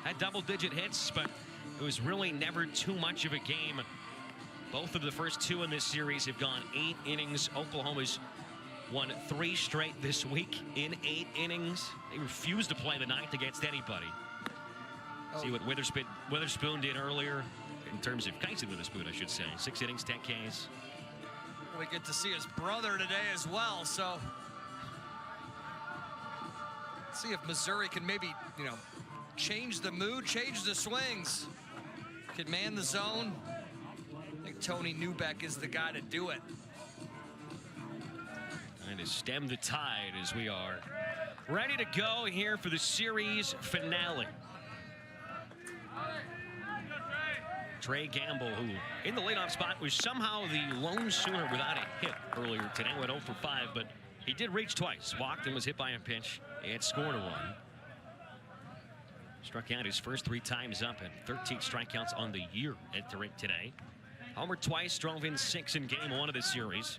had double-digit hits, but it was really never too much of a game. Both of the first two in this series have gone 8 innings. Oklahoma's won 3 straight this week in 8 innings. They refused to play the ninth against anybody. See what Witherspoon did earlier in terms of Kyson Witherspoon, I should say. 6 innings, 10 Ks. We get to see his brother today as well, so see if Missouri can maybe, change the mood, change the swings, can man the zone. I think Tony Newbeck is the guy to do it. Trying to stem the tide as we are ready to go here for the series finale. Trey Gamble, who in the leadoff spot was somehow the lone Sooner without a hit earlier today, went 0 for 5, but he did reach twice, walked and was hit by a pitch and scored a run. Struck out his first 3 times up at 13 strikeouts on the year entering today. Homered twice, drove in 6 in game 1 of the series.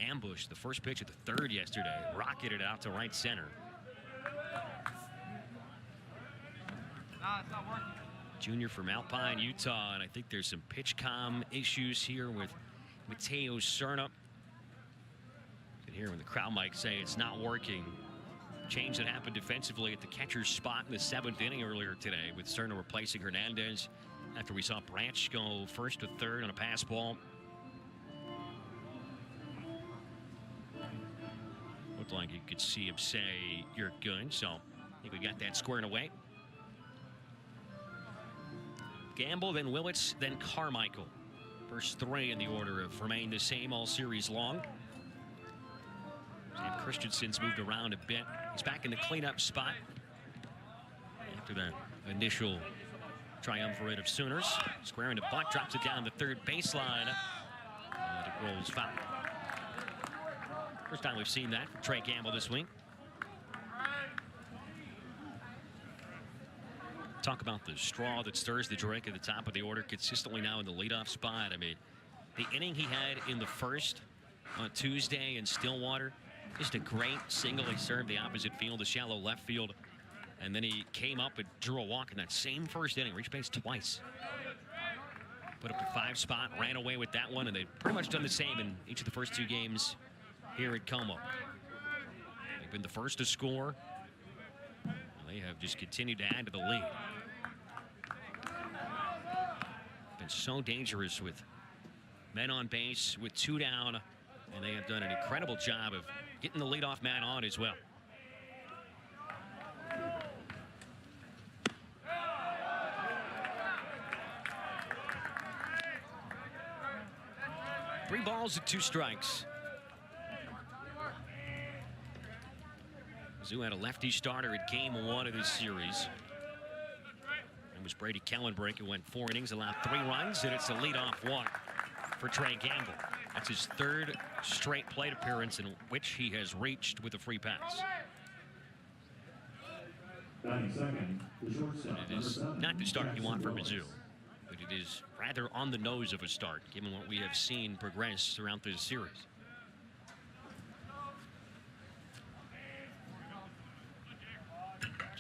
Ambushed the first pitch at the 3rd yesterday, rocketed it out to right center. It's not working. Junior from Alpine, Utah, and I think there's some pitch comm issues here with Mateo Cerna. You can hear when the crowd mic say it's not working. Change that happened defensively at the catcher's spot in the 7th inning earlier today with Cerna replacing Hernandez after we saw Branch go first to third on a pass ball. Looked like you could see him say, "You're good," so I think we got that squared away. Gamble, then Willits, then Carmichael. First 3 in the order have remained the same all series long. Sam Christensen's moved around a bit. He's back in the cleanup spot after the initial triumvirate of Sooners. Squaring the butt, drops it down the 3rd baseline, and it rolls foul. First time we've seen that from Trey Gamble this week. Talk about the straw that stirs the drink at the top of the order consistently now in the leadoff spot. I mean, the inning he had in the first on Tuesday in Stillwater, just a great single. He served the opposite field, the shallow left field, and then he came up and drew a walk in that same first inning, reached base twice. Put up a 5 spot, ran away with that one, and they've pretty much done the same in each of the first 2 games here at Como. They've been the first to score. They have just continued to add to the lead. Been so dangerous with men on base with 2 down, and they have done an incredible job of getting the leadoff man on as well. Three balls and 2 strikes. Mizzou had a lefty starter at game 1 of this series. It was Brady Kellenbrink, who went 4 innings, allowed 3 runs, and it's a leadoff walk for Trey Gamble. That's his 3rd straight plate appearance in which he has reached with a free pass. 92nd, the shortstop, And it is not the start you want for Mizzou, but it is rather on the nose of a start, given what we have seen progress throughout this series.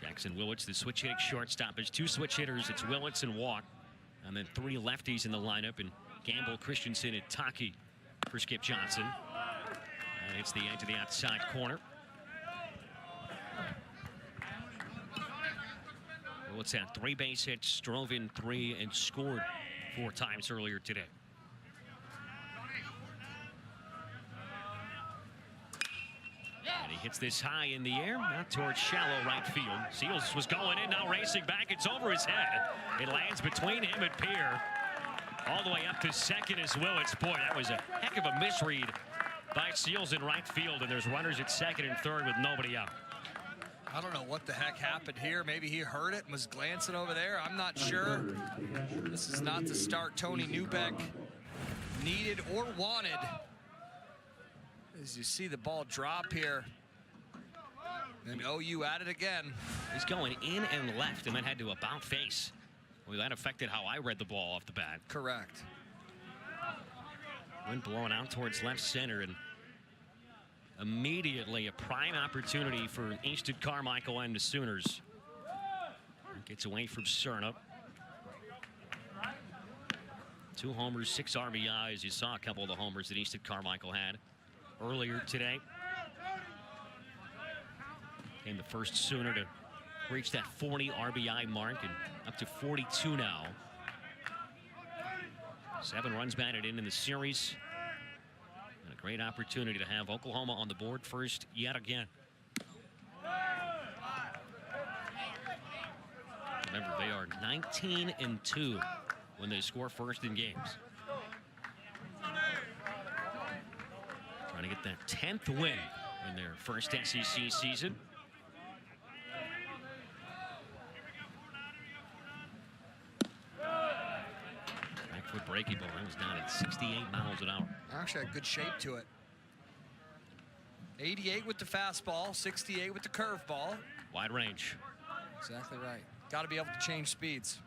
Jackson Willits, the switch hitting shortstop. There's 2 switch hitters. It's Willits and Walk, and then 3 lefties in the lineup, and Gamble, Christensen, and Taki for Skip Johnson. And it's the edge of the outside corner. Willits had 3 base hits, drove in 3, and scored 4 times earlier today. And he hits this high in the air, out towards shallow right field. Seals was going in, now racing back. It's over his head. It lands between him and Pierre. All the way up to second is Willits. Boy, that was a heck of a misread by Seals in right field. And there's runners at second and third with nobody out. I don't know what the heck happened here. Maybe he heard it and was glancing over there. I'm not sure. This is not the start Tony Newbeck needed or wanted. As you see the ball drop here. And OU at it again. He's going in and left and then had to about face. Well, that affected how I read the ball off the bat. Correct. Wind blowing out towards left center, and immediately a prime opportunity for Easton Carmichael and the Sooners. Gets away from Cerna. 2 homers, 6 RBIs. You saw a couple of the homers that Easton Carmichael had earlier today. Came the first Sooner to reach that 40 RBI mark and up to 42 now. 7 runs batted in the series. And a great opportunity to have Oklahoma on the board first yet again. Remember, they are 19-2 when they score first in games. Trying to get that 10th win in their first SEC season. Back foot breaking ball. That was down at 68 miles an hour. Actually had good shape to it. 88 with the fastball, 68 with the curveball. Wide range. Exactly right. Got to be able to change speeds.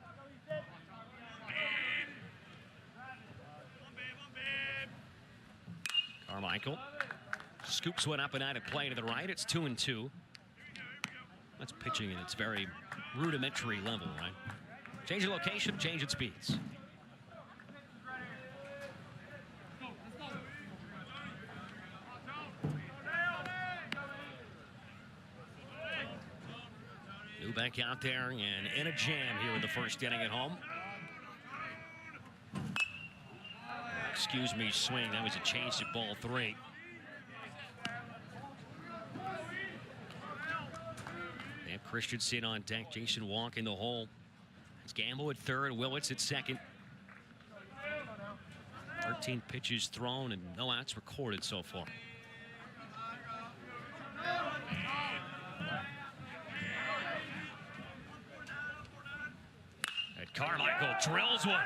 Carmichael scoops one up and out of play to the right. It's 2-2. That's pitching at its very rudimentary level, right? Change of location, change its speeds. Back out there and in a jam here in the first inning at home. Excuse me, swing. That was a change at ball 3. They have Christensen on deck. Jason Walk in the hole. It's Gamble at third. Willits at second. 13 pitches thrown and no outs recorded so far. Carmichael drills one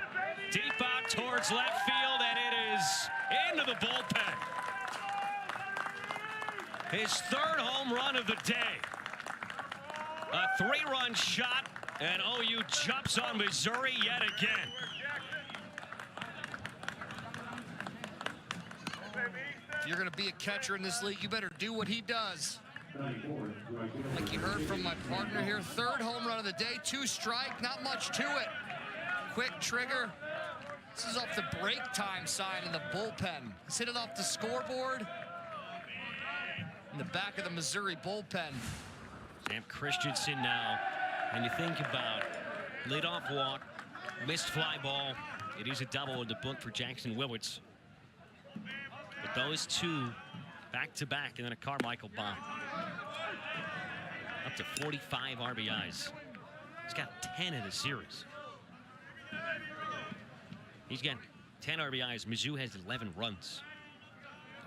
deep out towards left field, and it is into the bullpen. His 3rd home run of the day. A 3-run shot, and OU jumps on Missouri yet again. If you're going to be a catcher in this league, you better do what he does. Like you heard from my partner here, 3rd home run of the day, 2 strike, not much to it. Quick trigger. This is off the break time sign in the bullpen. Let's hit it off the scoreboard. In the back of the Missouri bullpen. Sam Christensen now, and you think about leadoff walk, missed fly ball. It is a double in the book for Jackson Willits. But those 2 back-to-back, and then a Carmichael bomb. Up to 45 RBIs. He's got 10 in the series. He's got 10 RBIs. Mizzou has 11 runs.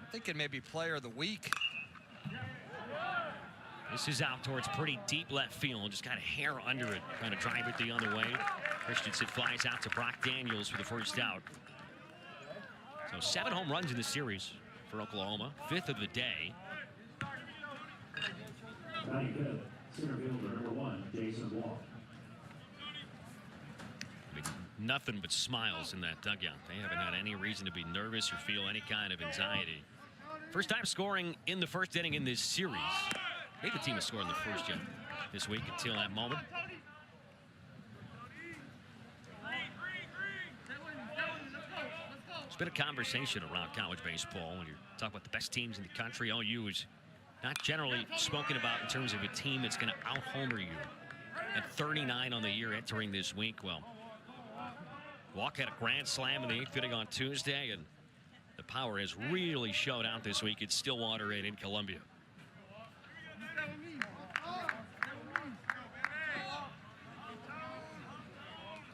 I'm thinking maybe player of the week. This is out towards pretty deep left field. Just got a hair under it, trying to drive it the other way. Christensen flies out to Brock Daniels for the first out. So 7 home runs in the series for Oklahoma. 5th of the day. 95th, center fielder number 1, Jason Walk. Nothing but smiles in that dugout. They haven't had any reason to be nervous or feel any kind of anxiety. First time scoring in the first inning in this series. Neither team has scored in the first yet this week until that moment. There's been a conversation around college baseball when you're talking about the best teams in the country. OU is not generally spoken about in terms of a team that's going to out-homer you. At 39 on the year entering this week, well, Walk had a grand slam in the 8th inning on Tuesday, and the power has really showed out this week at Stillwater and in Columbia.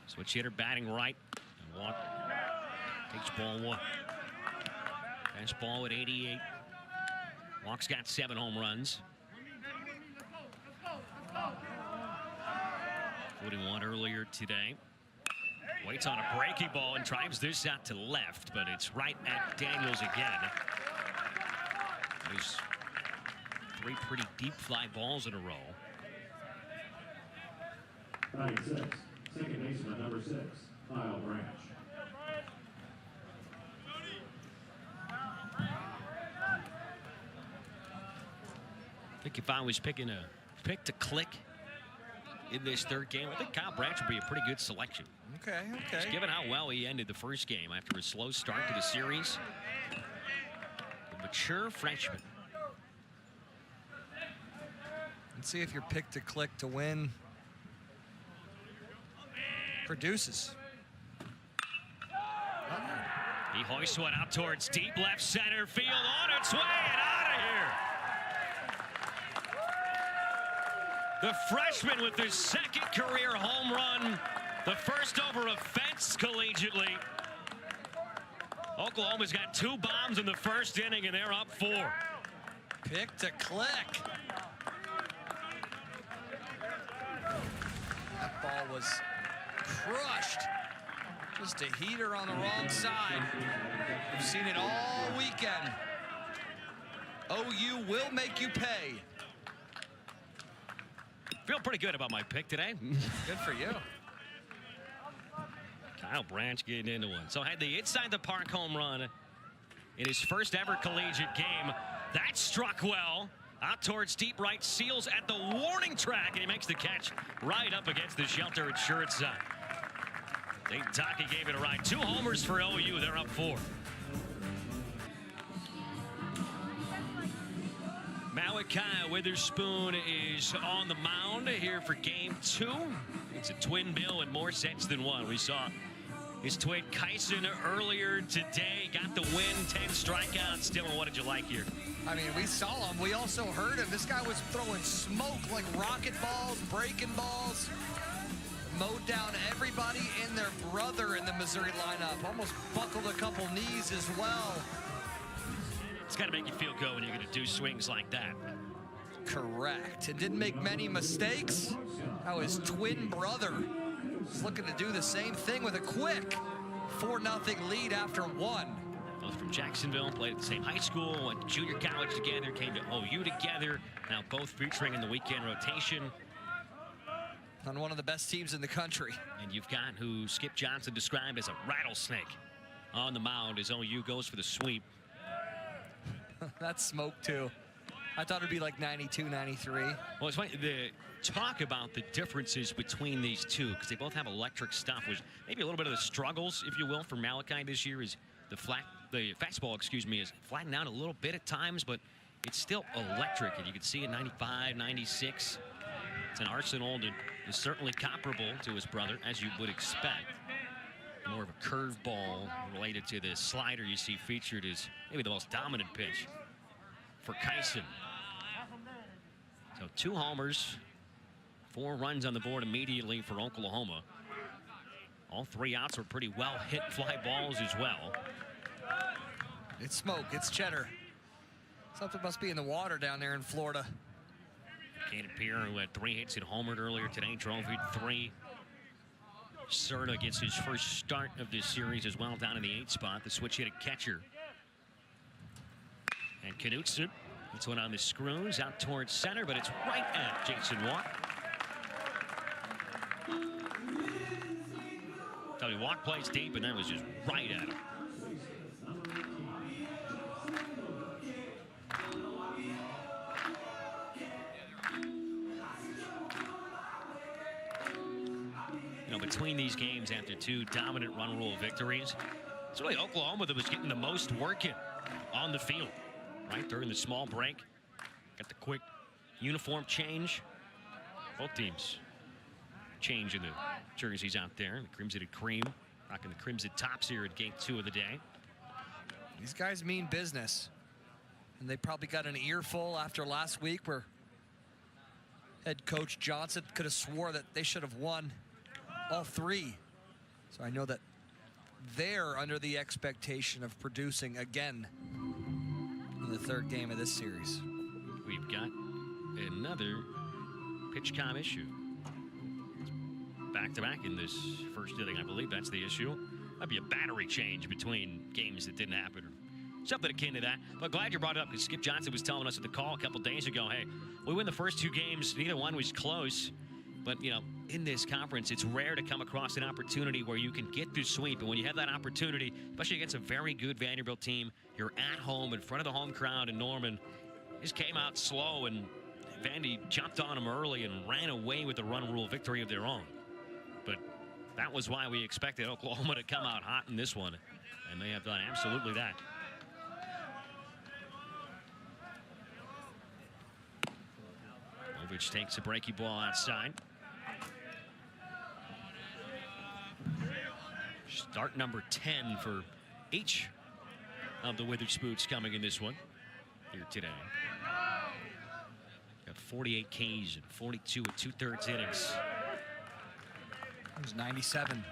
Switch hitter batting right, and Walk takes ball 1. Fastball at 88. Walk's got 7 home runs. Including 1 earlier today. Waits on a breaking ball and drives this out to left, but it's right at Daniels again. There's 3 pretty deep fly balls in a row. 96, second baseman number 6, Kyle Branch. I think if I was picking a pick to click in this third game. I think Kyle Branch would be a pretty good selection. Okay. Just given how well he ended the first game after a slow start to the series. A mature freshman. Let's see if your pick to click to win produces. He hoists one out towards deep left center field, on its way and out of here. The freshman with his second career home run, the first over a fence collegiately. Oklahoma's got 2 bombs in the first inning, and they're up 4. Pick to click. That ball was crushed. Just a heater on the wrong side. We've seen it all weekend. OU will make you pay. Feel pretty good about my pick today. Good for you. Kyle Branch getting into one. So had the inside the park home run in his first ever collegiate game. That struck well. Out towards deep right, Seals at the warning track, and he makes the catch right up against the shelter at short side. Dayton Taki gave it a ride. 2 homers for OU. They're up 4. Malachi Witherspoon is on the mound here for game 2. It's a twin bill in more sense than one. We saw his twin Kyson earlier today. Got the win, 10 strikeouts. Dylan, what did you like here? I mean, we saw him. We also heard him. This guy was throwing smoke like rocket balls, breaking balls. Mowed down everybody and their brother in the Missouri lineup. Almost buckled a couple knees as well. It's got to make you feel good when you're going to do swings like that. Correct. And didn't make many mistakes. How his twin brother is looking to do the same thing with a quick 4-0 lead after 1. Both from Jacksonville, played at the same high school, went to junior college together, came to OU together. Now both featuring in the weekend rotation. On one of the best teams in the country. And you've got who Skip Johnson described as a rattlesnake on the mound as OU goes for the sweep. That's smoke too. I thought it'd be like 92, 93. Well, it's funny, the talk about the differences between these two, because they both have electric stuff, was maybe a little bit of the struggles, if you will, for Malachi this year. Is the fastball, is flattened out a little bit at times, but it's still electric, and you can see it 95, 96. It's an arsenal that is certainly comparable to his brother, as you would expect. More of a curveball related to the slider you see featured as maybe the most dominant pitch for Kyson. So 2 homers, 4 runs on the board immediately for Oklahoma. All 3 outs were pretty well hit fly balls as well. It's smoke, it's cheddar. Something must be in the water down there in Florida. Caden Pierre, who had 3 hits, and homered earlier today, drove in 3. Serta gets his first start of this series as well, down in the 8th spot. The switch-hitting catcher. And Knutson, this one on the screws, out towards center, but it's right at Jason Walk. Tell you, Walk plays deep, and that was just right at him. Between these games after 2 dominant run rule victories, it's really Oklahoma that was getting the most work in on the field, right during the small break. Got the quick uniform change. Both teams changing the jerseys out there. The Crimson and Cream rocking the crimson tops here at game 2 of the day. These guys mean business, and they probably got an earful after last week where head coach Johnson could have swore that they should have won all 3. So I know that they're under the expectation of producing again in the 3rd game of this series. We've got another PitchCom issue. Back-to-back in this first inning, I believe that's the issue. Might be a battery change between games that didn't happen, or something akin to that. But glad you brought it up, because Skip Johnson was telling us at the call a couple days ago, hey, we win the first 2 games, neither one was close. But, you know, in this conference, it's rare to come across an opportunity where you can get through sweep. And when you have that opportunity, especially against a very good Vanderbilt team, you're at home in front of the home crowd in Norman. Just came out slow, and Vandy jumped on him early and ran away with the run rule victory of their own. But that was why we expected Oklahoma to come out hot in this one. And they have done absolutely that. Lovich takes a breaky ball outside. Start number 10 for each of the Witherspoons coming in this one here today. Got 48 Ks and 42 and 2/3 innings. It was 97.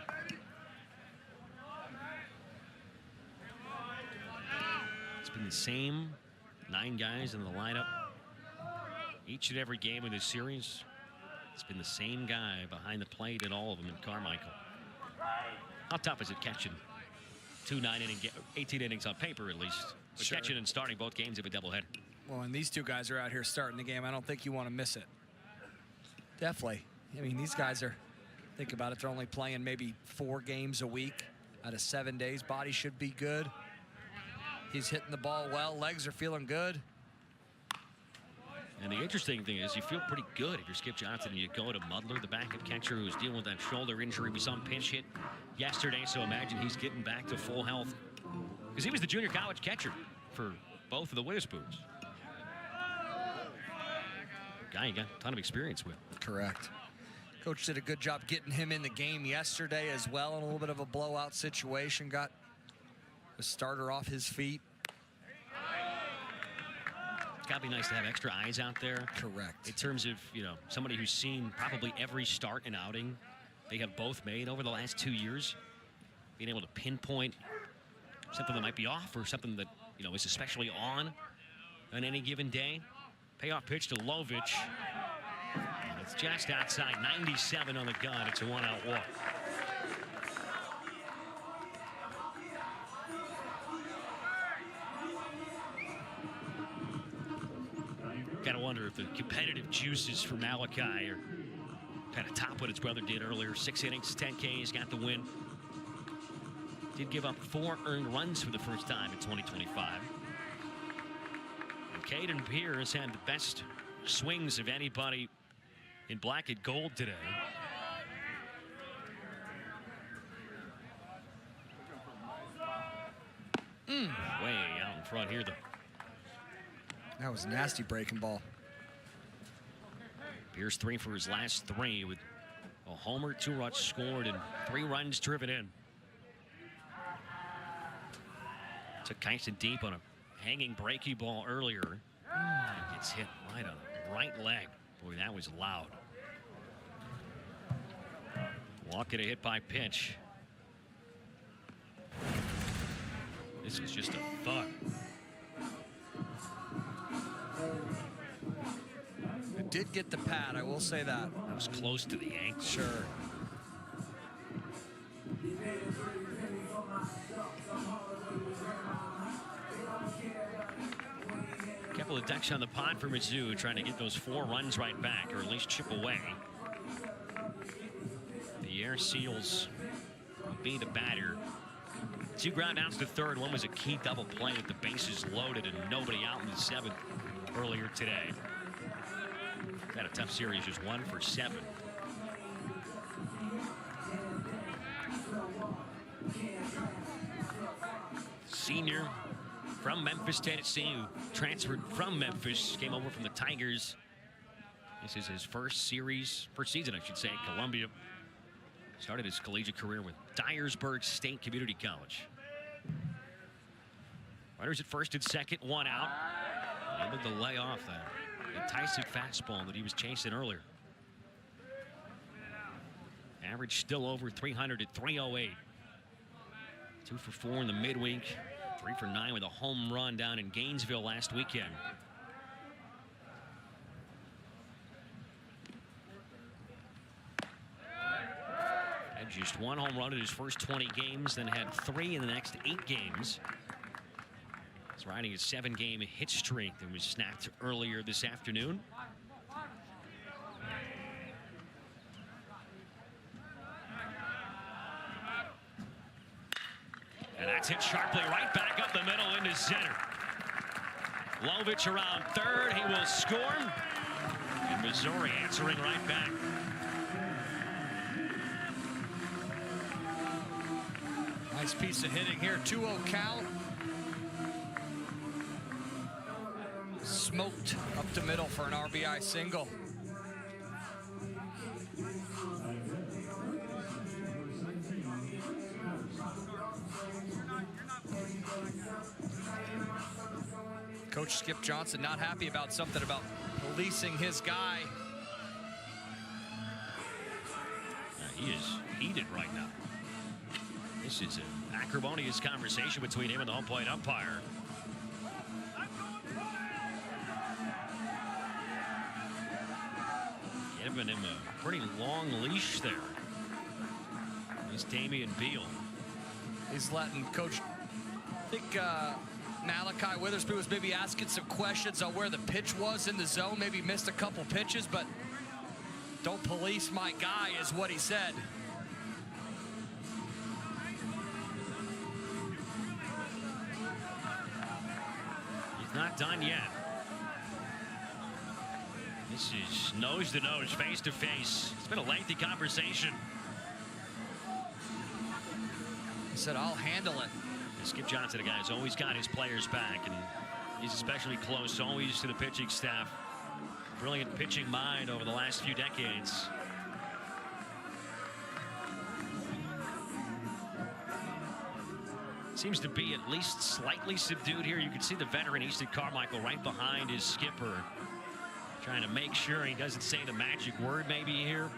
It's been the same 9 guys in the lineup each and every game of this series. It's been the same guy behind the plate in all of them in Carmichael. How tough is it catching 2 18 innings on paper at least? But Sure. catching and starting both games of a doubleheader. Well, and these two guys are out here starting the game. I don't think you want to miss it. Definitely. I mean, these guys are, think about it, they're only playing maybe 4 games a week out of 7 days. Body should be good. He's hitting the ball well. Legs are feeling good. And the interesting thing is you feel pretty good if you're Skip Johnson and you go to Mudler, the backup catcher who's dealing with that shoulder injury. We saw him pinch hit yesterday, so imagine he's getting back to full health. Because he was the junior college catcher for both of the Witherspoons. Guy you got a ton of experience with. Correct. Coach did a good job getting him in the game yesterday as well in a little bit of a blowout situation. Got the starter off his feet. It's got to be nice to have extra eyes out there. Correct. In terms of, you know, somebody who's seen probably every start and outing they have both made over the last 2 years. Being able to pinpoint something that might be off or something that, you know, is especially on any given day. Payoff pitch to Lovich. And it's just outside, 97 on the gun. It's a 1-out walk. Gotta wonder if the competitive juices for Malachi are kind of top what his brother did earlier. 6 innings, 10 Ks, got the win. Did give up 4 earned runs for the first time in 2025. And Caden Pierce had the best swings of anybody in black and gold today. Way out in front here, though. That was a nasty breaking ball. Pierce 3 for his last 3 with a homer, 2 runs scored, and 3 runs driven in. Took Kyson deep on a hanging breaky ball earlier. And gets hit right on the right leg. Boy, that was loud. Walk at a hit by pitch. This is just a thud. It did get the pad, I will say that. That was close to the ankle. Sure. A couple of ducks on the pod for Mizzou, trying to get those 4 runs right back, or at least chip away. The Air Seals will be the batter. 2 ground outs to third. One was a key double play with the bases loaded and nobody out in the 7th earlier today. Had a tough series, just 1 for 7. Senior from Memphis, Tennessee, who transferred from Memphis, came over from the Tigers. This is his first season, I should say, at Columbia. Started his collegiate career with Dyersburg State Community College. Runners at first and second, 1 out. Able to lay off that enticing fastball that he was chasing earlier. Average still over 300 at 308. 2 for 4 in the midweek. 3 for 9 with a home run down in Gainesville last weekend. Had just 1 home run in his first 20 games, then had 3 in the next 8 games. He's riding a 7-game hit streak that was snapped earlier this afternoon. And that's hit sharply right back up the middle into center. Lovich around third. He will score. Missouri answering right back. Nice piece of hitting here. 2-0 count. Smoked up the middle for an RBI single. Coach Skip Johnson not happy about something about policing his guy. He is heated right now. This is an acrimonious conversation between him and the home plate umpire. Giving him a pretty long leash there. He's Damian Beal. He's letting Coach, I think Malachi Witherspoon was maybe asking some questions on where the pitch was in the zone. Maybe missed a couple pitches, but don't police my guy is what he said. He's not done yet. This is nose to nose, face to face. It's been a lengthy conversation. He said, I'll handle it. Skip Johnson, a guy who's always got his players back, and he's especially close always to the pitching staff. Brilliant pitching mind over the last few decades. Seems to be at least slightly subdued here. You can see the veteran Easton Carmichael right behind his skipper, trying to make sure he doesn't say the magic word maybe here.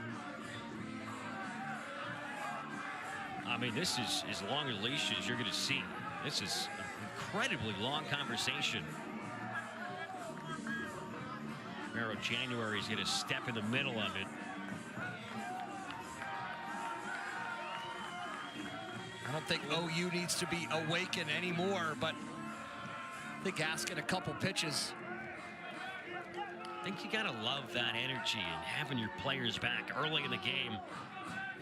I mean, this is as long a leash as you're going to see. This is an incredibly long conversation. Mero January is going to step in the middle of it. I don't think OU needs to be awakened anymore, but I think asking a couple pitches. I think you gotta love that energy and having your players back early in the game,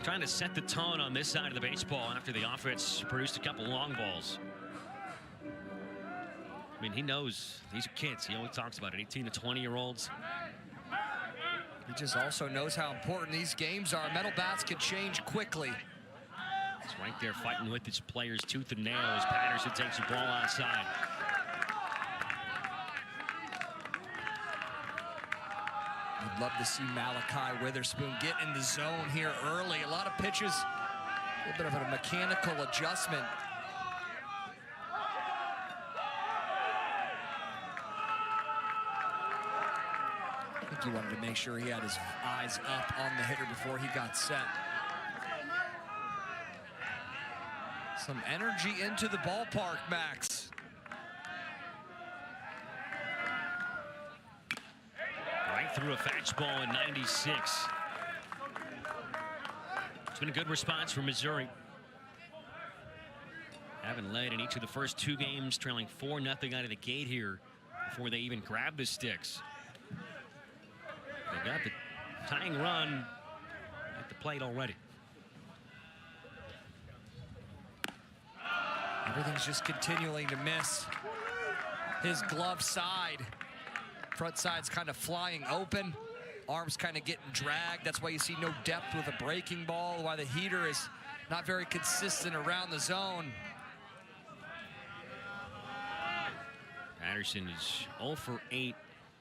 trying to set the tone on this side of the baseball after the offense produced a couple long balls. I mean, he knows these are kids. He always talks about it, 18 to 20-year-olds. He just also knows how important these games are. Metal bats can change quickly. He's right there fighting with his players tooth and nail as Patterson takes the ball outside. I'd love to see Malachi Witherspoon get in the zone here early. A lot of pitches, a little bit of a mechanical adjustment. I think he wanted to make sure he had his eyes up on the hitter before he got set. Some energy into the ballpark, Max. Right through a fastball in 96. It's been a good response from Missouri. Haven't led in each of the first two games, trailing 4-0 out of the gate here before they even grab the sticks. They got the tying run at the plate already. Everything's just continuing to miss. His glove side. Front side's kind of flying open. Arms kind of getting dragged. That's why you see no depth with a breaking ball, why the heater is not very consistent around the zone. Patterson is 0 for 8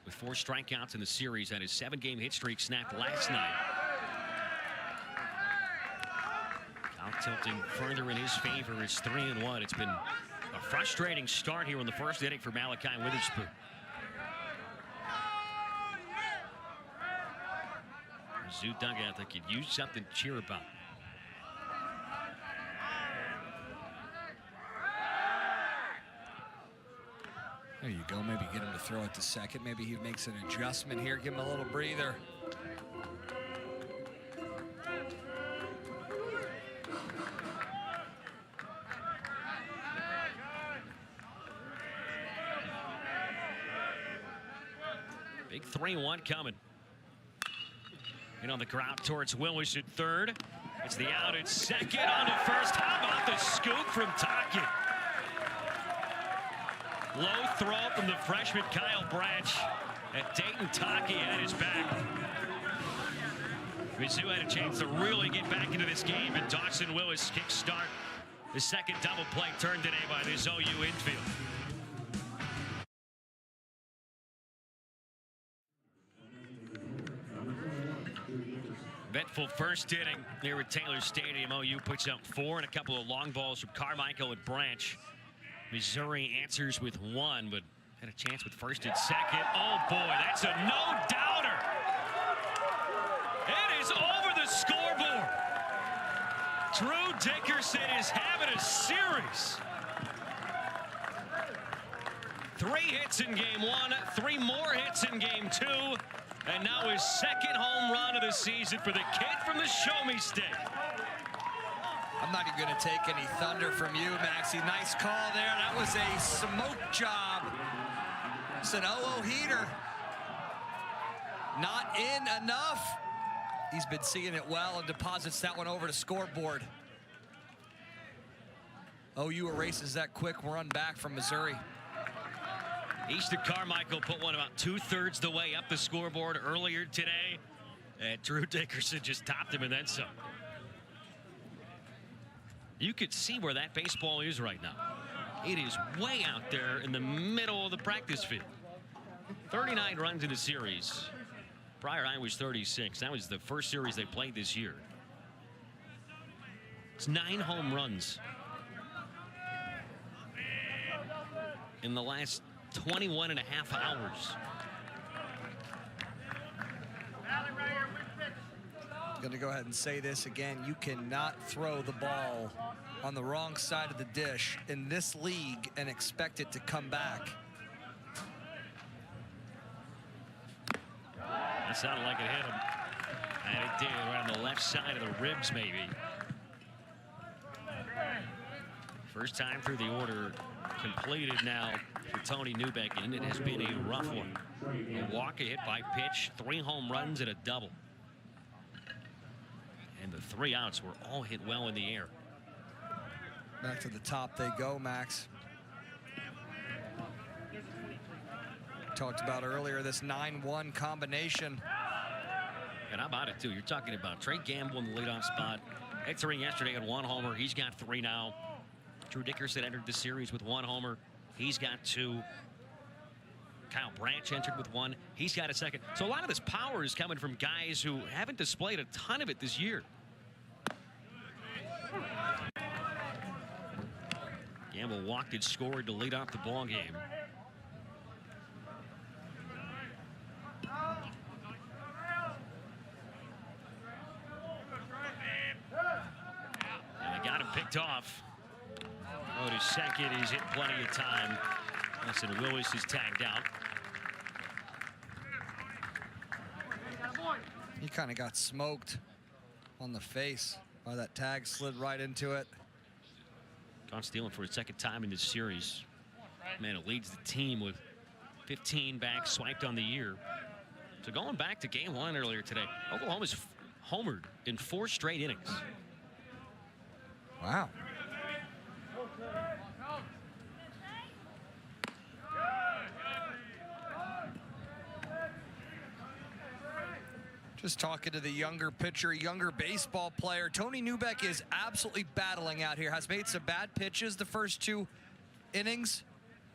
with 4 strikeouts in the series. Had his 7-game hit streak snapped last night. Out tilting further in his favor is 3-1. It's been a frustrating start here in the first inning for Malachi Witherspoon. Zoo dugout that could use something to cheer about. There you go. Maybe get him to throw it to second. Maybe he makes an adjustment here. Give him a little breather. Big 3-1 coming. And on the ground towards Willis at third. It's the out at second on to first. How about the scoop from Tockett? Low throw from the freshman Kyle Branch. And Dayton Taki had his back. Mizzou had a chance to really get back into this game, and Dawson Willis kickstart the second double play turn today by this OU infield. Eventful first inning here at Taylor Stadium. OU puts up 4 and a couple of long balls from Carmichael and Branch. Missouri answers with 1, but had a chance with first and second. Oh boy, that's a no-doubter. It is over the scoreboard. Drew Dickerson is having a series. 3 hits in game 1, 3 more hits in game 2, and now his second home run of the season for the kid from the Show Me State. I'm not even going to take any thunder from you, Maxie. Nice call there. That was a smoke job. It's an 0-0 heater. Not in enough. He's been seeing it well and deposits that one over to scoreboard. OU erases that quick run back from Missouri. Easton Carmichael put one about 2/3 the way up the scoreboard earlier today. And Drew Dickerson just topped him and then some. You could see where that baseball is right now. It is way out there in the middle of the practice field. 39 runs in the series. Prior I was 36. That was the first series they played this year. It's 9 home runs in the last 21 and a half hours. I'm going to go ahead and say this again. You cannot throw the ball on the wrong side of the dish in this league and expect it to come back. It sounded like it hit him. And it did, right on the left side of the ribs, maybe. First time through the order completed now for Tony Newbeck, and it has been a rough one. A walk, a hit by pitch, 3 home runs and a double. And the 3 outs were all hit well in the air. Back to the top they go, Max. Talked about earlier this 9-1 combination. And how about it, too? You're talking about Trey Gamble in the leadoff spot. Entering yesterday at 1 homer. He's got 3 now. Drew Dickerson entered the series with 1 homer. He's got 2. Kyle Branch entered with 1. He's got a second. So a lot of this power is coming from guys who haven't displayed a ton of it this year. Gamble walked and scored to lead off the ball game. And they got him picked off. Oh, to second, he's hit plenty of time. Listen, Willis is tagged out. He kind of got smoked on the face by that tag, slid right into it. Gone stealing for his second time in this series. Man, it leads the team with 15 backs swiped on the year. So going back to game 1 earlier today, Oklahoma's homered in 4 straight innings. Wow. Just talking to the younger pitcher, younger baseball player. Tony Newbeck is absolutely battling out here. Has made some bad pitches the first 2 innings,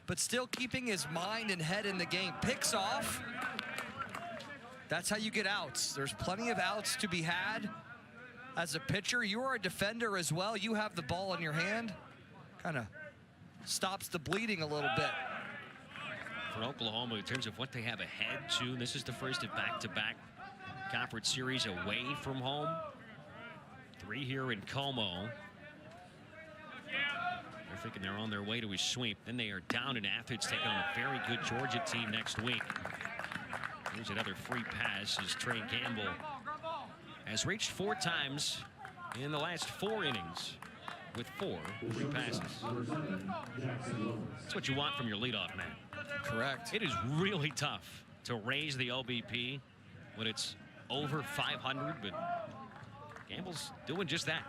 but still keeping his mind and head in the game. Picks off. That's how you get outs. There's plenty of outs to be had. As a pitcher, you are a defender as well. You have the ball in your hand. Kind of stops the bleeding a little bit. For Oklahoma, in terms of what they have ahead, too, this is the first of back-to-back conference series away from home. 3 here in Como. They're thinking they're on their way to a sweep. Then they are down in Athens, taking on a very good Georgia team next week. Here's another free pass as Trey Gamble has reached 4 times in the last 4 innings with 4 free passes. That's what you want from your leadoff man. Correct. It is really tough to raise the OBP when it's over 500, but Gamble's doing just that.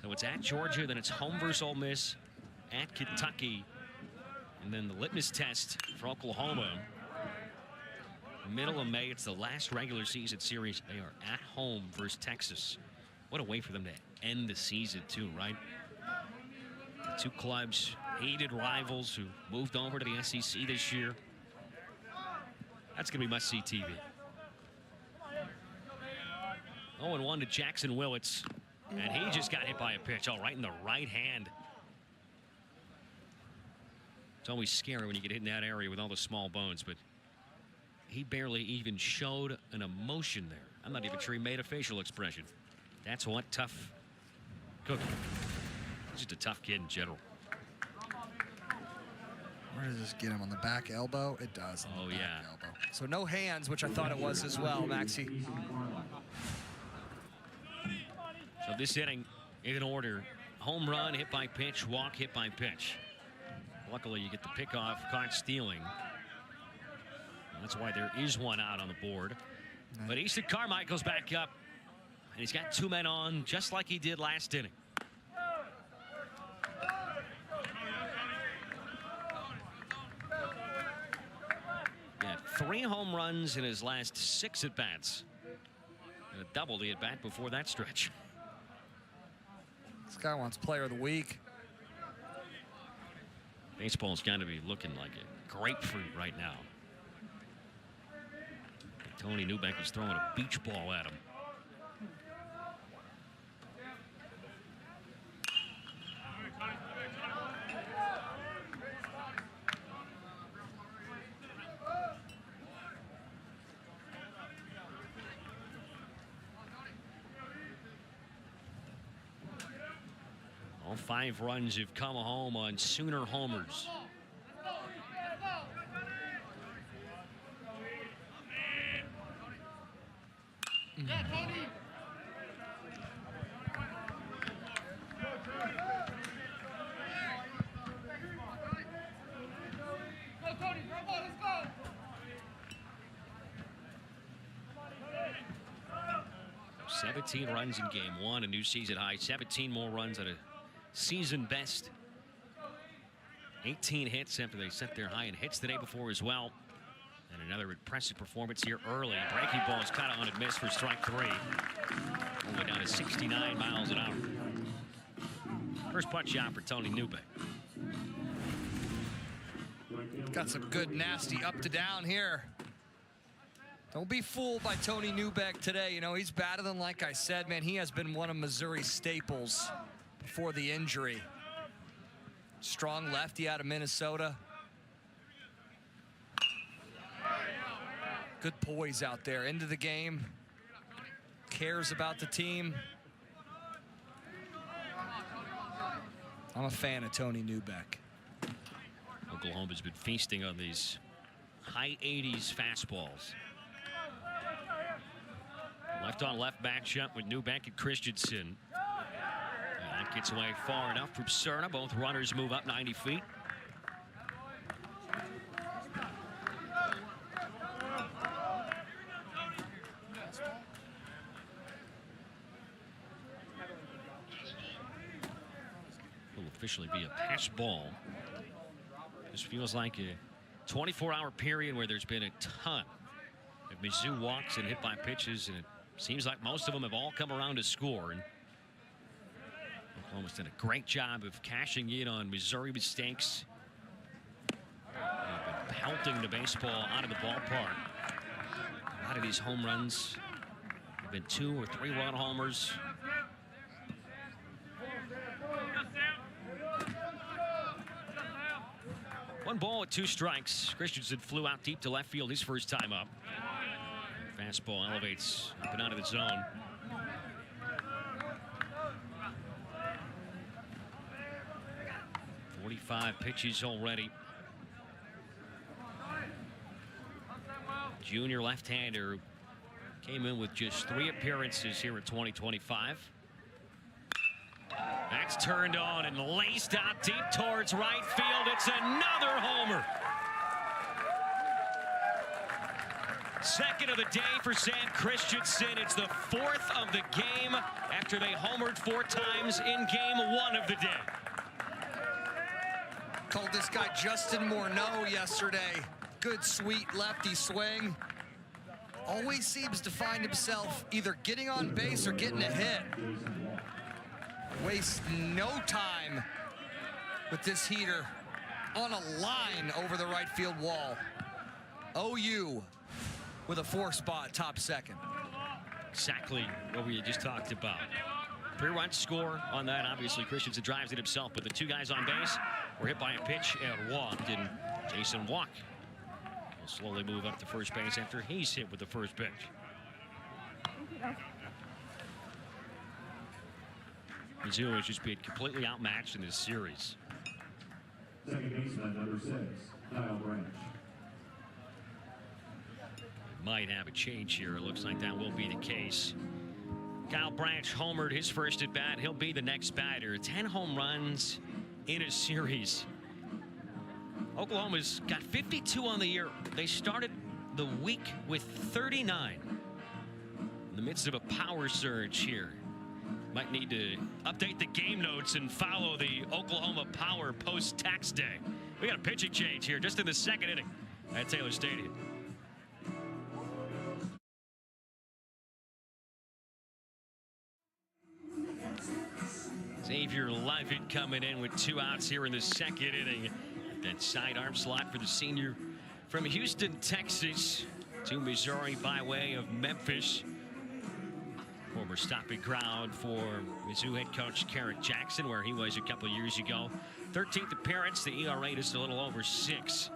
So it's at Georgia, then it's home versus Ole Miss, at Kentucky, And then the litmus test for Oklahoma. Middle of May, it's the last regular season series. They are at home versus Texas. What a way for them to end the season, too, right? The two clubs, hated rivals who moved over to the SEC this year. That's going to be must-see TV. 0-1 to Jackson Willits. And he just got hit by a pitch, all right in the right hand. It's always scary when you get hit in that area with all the small bones, but he barely even showed an emotion there. I'm not even sure he made a facial expression. That's what tough cookie. He's just a tough kid in general. Where does this get him? On the back elbow? It does. Oh, yeah. Elbow. So no hands, which I thought it was as well, Maxie. So this inning, in order: home run, hit by pitch, walk, hit by pitch. Luckily, you get the pickoff, caught stealing. That's why there is one out on the board. But Easton Carmichael's back up, and he's got two men on, just like he did last inning. He had 3 home runs in his last 6 at-bats. And a double the at-bat before that stretch. This guy wants player of the week. Baseball's got to be looking like a grapefruit right now. Tony Newbeck is throwing a beach ball at him. All 5 runs have come home on Sooner homers. Go, Cody, let's go. 17 runs in game 1, a new season high. 17 more runs at a season best. 18 hits after they set their high in hits the day before as well. And another impressive performance here early. Breaking ball is kind of on a miss for strike 3. Only down to 69 miles an hour. First punch shot for Tony Newbeck. Got some good nasty up to down here. Don't be fooled by Tony Newbeck today. You know, he's better than, like I said, man, he has been one of Missouri's staples before the injury. Strong lefty out of Minnesota. Good poise out there. Into the game. Cares about the team. I'm a fan of Tony Newbeck. Oklahoma's been feasting on these high 80s fastballs. Left on left matchup with Newbeck and Christensen. And that gets away far enough from Cerna. Both runners move up 90 feet. Will officially be a pass ball. This feels like a 24-hour period where there's been a ton of Mizzou walks and hit by pitches, and it seems like most of them have all come around to score. And Oklahoma's done a great job of cashing in on Missouri mistakes. They've been pelting the baseball out of the ballpark. A lot of these home runs have been 2 or 3 run homers. One ball with 2 strikes. Christensen flew out deep to left field his first time up. Fastball elevates up and out of the zone. .45 pitches already. Junior left-hander came in with just 3 appearances here in 2025. That's turned on and laced out deep towards right field. It's another homer. Second of the day for Sam Christensen. It's the 4th of the game after they homered 4 times in game 1 of the day. Called this guy Justin Morneau yesterday. Good, sweet lefty swing. Always seems to find himself either getting on base or getting a hit. Wastes no time with this heater on a line over the right field wall. OU with a 4-spot top second. Exactly what we just talked about. 3-run score on that. Obviously, Christensen drives it himself, but the two guys on base were hit by a pitch and walked. And Jason Walk will slowly move up to first base after he's hit with the first pitch. Mizzou has just been completely outmatched in this series. Second baseman, number 6, Kyle Branch. Might have a change here. It looks like that will be the case. Kyle Branch homered his first at bat. He'll be the next batter. 10 home runs in a series. Oklahoma's got 52 on the year. They started the week with 39. In the midst of a power surge here. Might need to update the game notes and follow the Oklahoma Power post-tax day. We got a pitching change here just in the second inning at Taylor Stadium. Xavier Levitt coming in with 2 outs here in the second inning. That sidearm slot for the senior from Houston, Texas to Missouri by way of Memphis. Former stopping ground for Mizzou head coach Carrick Jackson, where he was a couple years ago. 13th appearance, the ERA is a little over 6.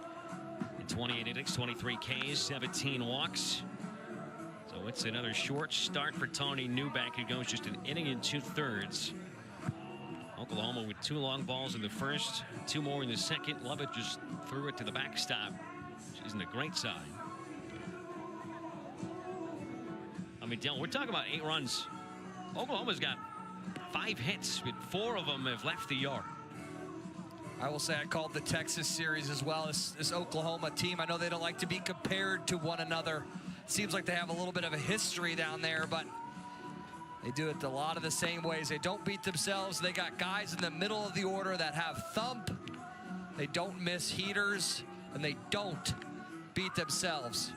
In 28 innings, 23 Ks, 17 walks. So it's another short start for Tony Newbeck, who goes just an inning and 2/3. Oklahoma with 2 long balls in the first, 2 more in the second. Levitt just threw it to the backstop, which isn't a great sign. I mean, Dylan, we're talking about 8 runs. Oklahoma's got 5 hits, but 4 of them have left the yard. I will say I called the Texas series as well. This Oklahoma team, I know they don't like to be compared to one another. It seems like they have a little bit of a history down there, but they do it a lot of the same ways. They don't beat themselves. They got guys in the middle of the order that have thump. They don't miss heaters, and they don't beat themselves.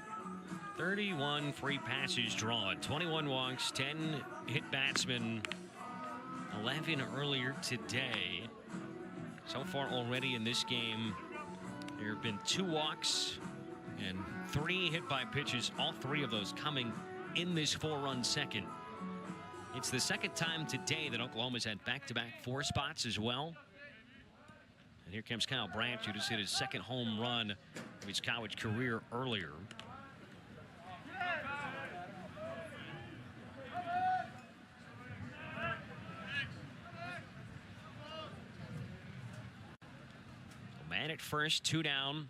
31 free passes drawn, 21 walks, 10 hit batsmen, 11 earlier today. So far already in this game, there have been 2 walks and 3 hit by pitches, all 3 of those coming in this 4-run second. It's the second time today that Oklahoma's had back-to-back 4 spots as well. And here comes Kyle Branch, who just hit his second home run of his college career earlier. Man at first, 2 down.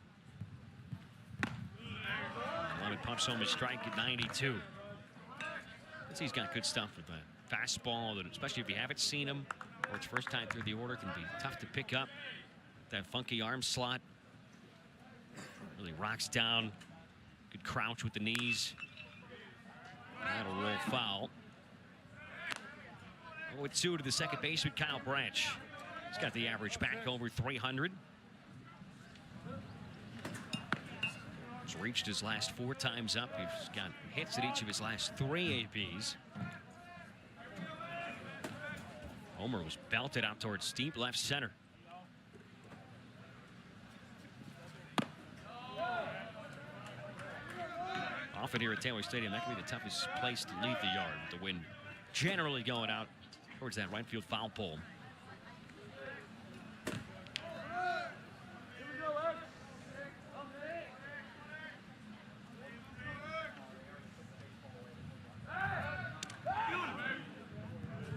Levitt pumps home a strike at 92. He's got good stuff with that fastball, that especially if you haven't seen him or it's first time through the order, can be tough to pick up. That funky arm slot really rocks down. Good crouch with the knees. That'll roll foul. 0-2 to the second base with Kyle Branch. He's got the average back over 300. He's reached his last 4 times up. He's got hits at each of his last 3 APs. Homer was belted out towards deep left center. Often here at Taylor Stadium, that can be the toughest place to leave the yard. The wind generally going out towards that right field foul pole.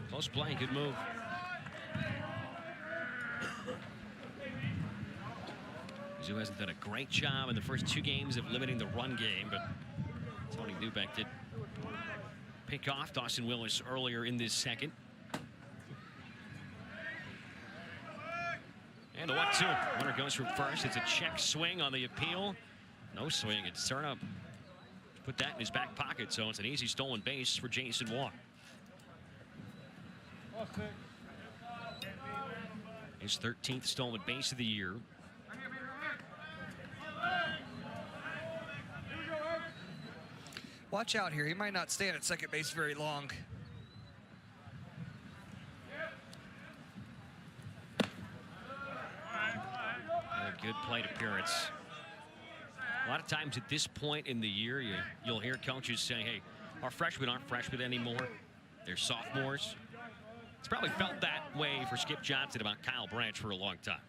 Close play, good move. Mizzou hasn't done a great job in the first 2 games of limiting the run game, but Tony Newbeck did pick off Dawson Willis earlier in this second. And the 1-2. Runner goes from first. It's a check swing on the appeal. No swing. It's Turnup. Put that in his back pocket, so it's an easy stolen base for Jason Walk. His 13th stolen base of the year. Watch out here. He might not stand at second base very long. A good plate appearance. A lot of times at this point in the year, you'll hear coaches say, hey, our freshmen aren't freshmen anymore. They're sophomores. It's probably felt that way for Skip Johnson about Kyle Branch for a long time.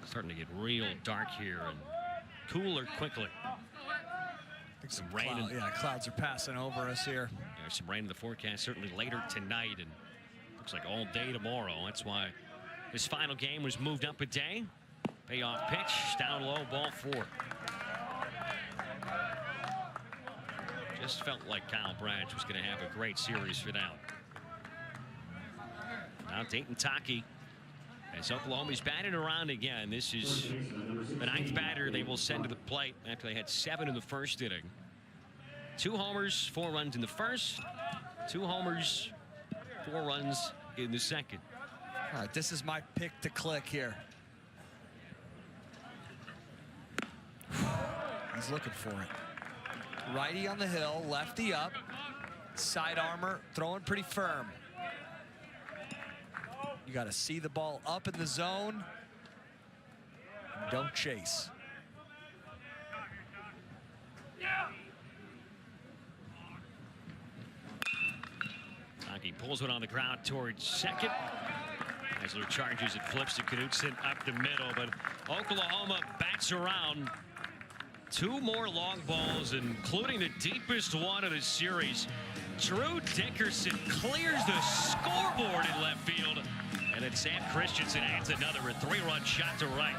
Starting to get real dark here and cooler quickly. Some rain and- clouds are passing over us here. There's some rain in the forecast, certainly later tonight, and looks like all day tomorrow. That's why this final game was moved up a day. Payoff pitch, down low, ball 4. Just felt like Kyle Branch was going to have a great series for now. Now Dayton Taki, as Oklahoma's batted around again. This is the 9th batter they will send to the plate after they had 7 in the first inning. 2 homers, 4 runs in the first. 2 homers, 4 runs in the second. All right, this is my pick to click here. He's looking for it. Righty on the hill, lefty up. Side armor, throwing pretty firm. You got to see the ball up in the zone. Don't chase. Taki pulls one on the ground towards second. Eisler charges it, flips to Knutson up the middle, but Oklahoma bats around. 2 more long balls, including the deepest one of the series. Drew Dickerson clears the scoreboard in left field, and then Sam Christensen adds another, a 3-run shot to right.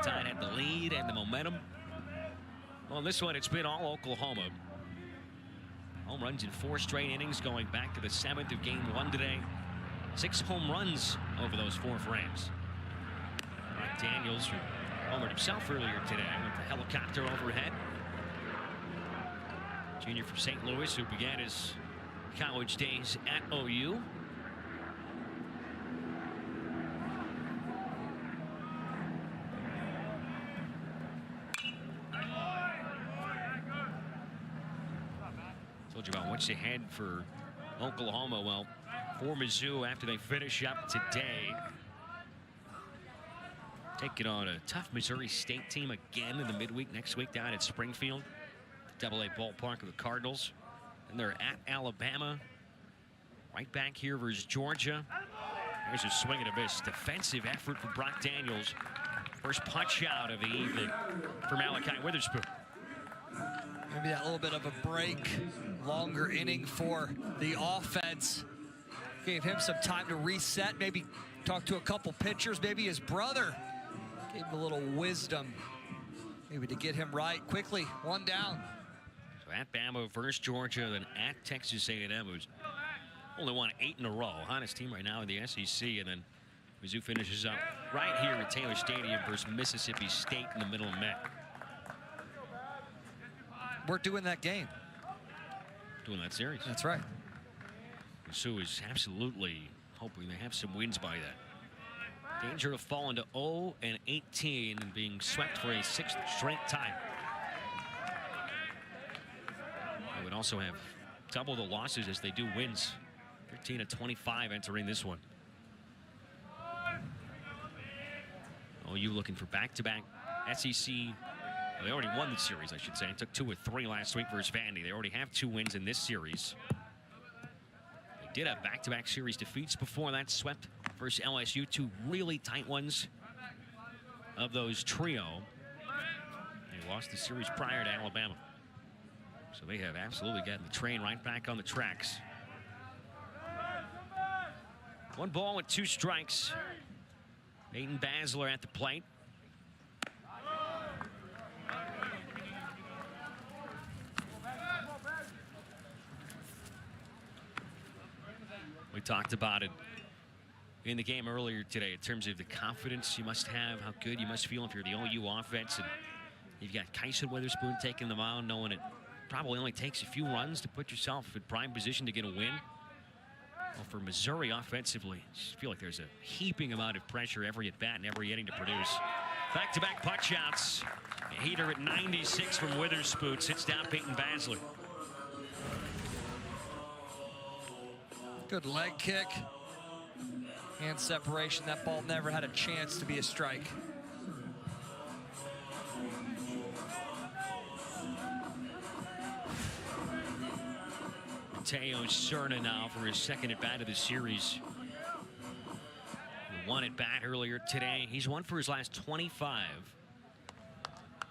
Tide had the lead and the momentum. On this one, it's been all Oklahoma. Home runs in 4 straight innings, going back to the 7th of game 1 today. 6 home runs over those 4 frames. Brock Daniels, who homered himself earlier today with the helicopter overhead. Junior from St. Louis, who began his college days at OU. Told you about what's ahead for Oklahoma. Well, for Mizzou, after they finish up today, taking on a tough Missouri State team again in the midweek next week down at Springfield, AA ballpark of the Cardinals. And they're at Alabama, right back here versus Georgia. There's a swing and a miss. Defensive effort from Brock Daniels. First punch out of the evening for Malachi Witherspoon. Maybe that little bit of a break, longer inning for the offense. Gave him some time to reset, maybe talk to a couple pitchers, maybe his brother gave him a little wisdom, maybe to get him right quickly. 1 down. So at Bama versus Georgia, then at Texas A&M, who's only won 8 in a row. Hottest team right now in the SEC, and then Mizzou finishes up right here at Taylor Stadium versus Mississippi State in the middle of May. We're doing that game. Doing that series. That's right. Mizzou is absolutely hoping they have some wins by that. Danger of falling to 0-18 and being swept for a 6th straight time. They would also have double the losses as they do wins. 13-25 entering this one. OU looking for back-to-back SEC. Well, they already won the series, I should say. It took 2 or 3 last week versus Vandy. They already have 2 wins in this series. They did have back-to-back series defeats before that. Swept versus LSU, 2 really tight ones of those trio. They lost the series prior to Alabama. So they have absolutely gotten the train right back on the tracks. 1 ball with 2 strikes. Peyton Basler at the plate. We talked about it in the game earlier today in terms of the confidence you must have, how good you must feel if you're the OU offense. And you've got Kyson Witherspoon taking the mound, knowing it probably only takes a few runs to put yourself in prime position to get a win. Well, for Missouri offensively, I just feel like there's a heaping amount of pressure every at bat and every inning to produce. Back-to-back punch outs. A heater at 96 from Witherspoon sits down Peyton Basler. Good leg kick. Hand separation. That ball never had a chance to be a strike. Mateo Cerna now for his second at bat of the series. One at bat earlier today. He's won for his last 25.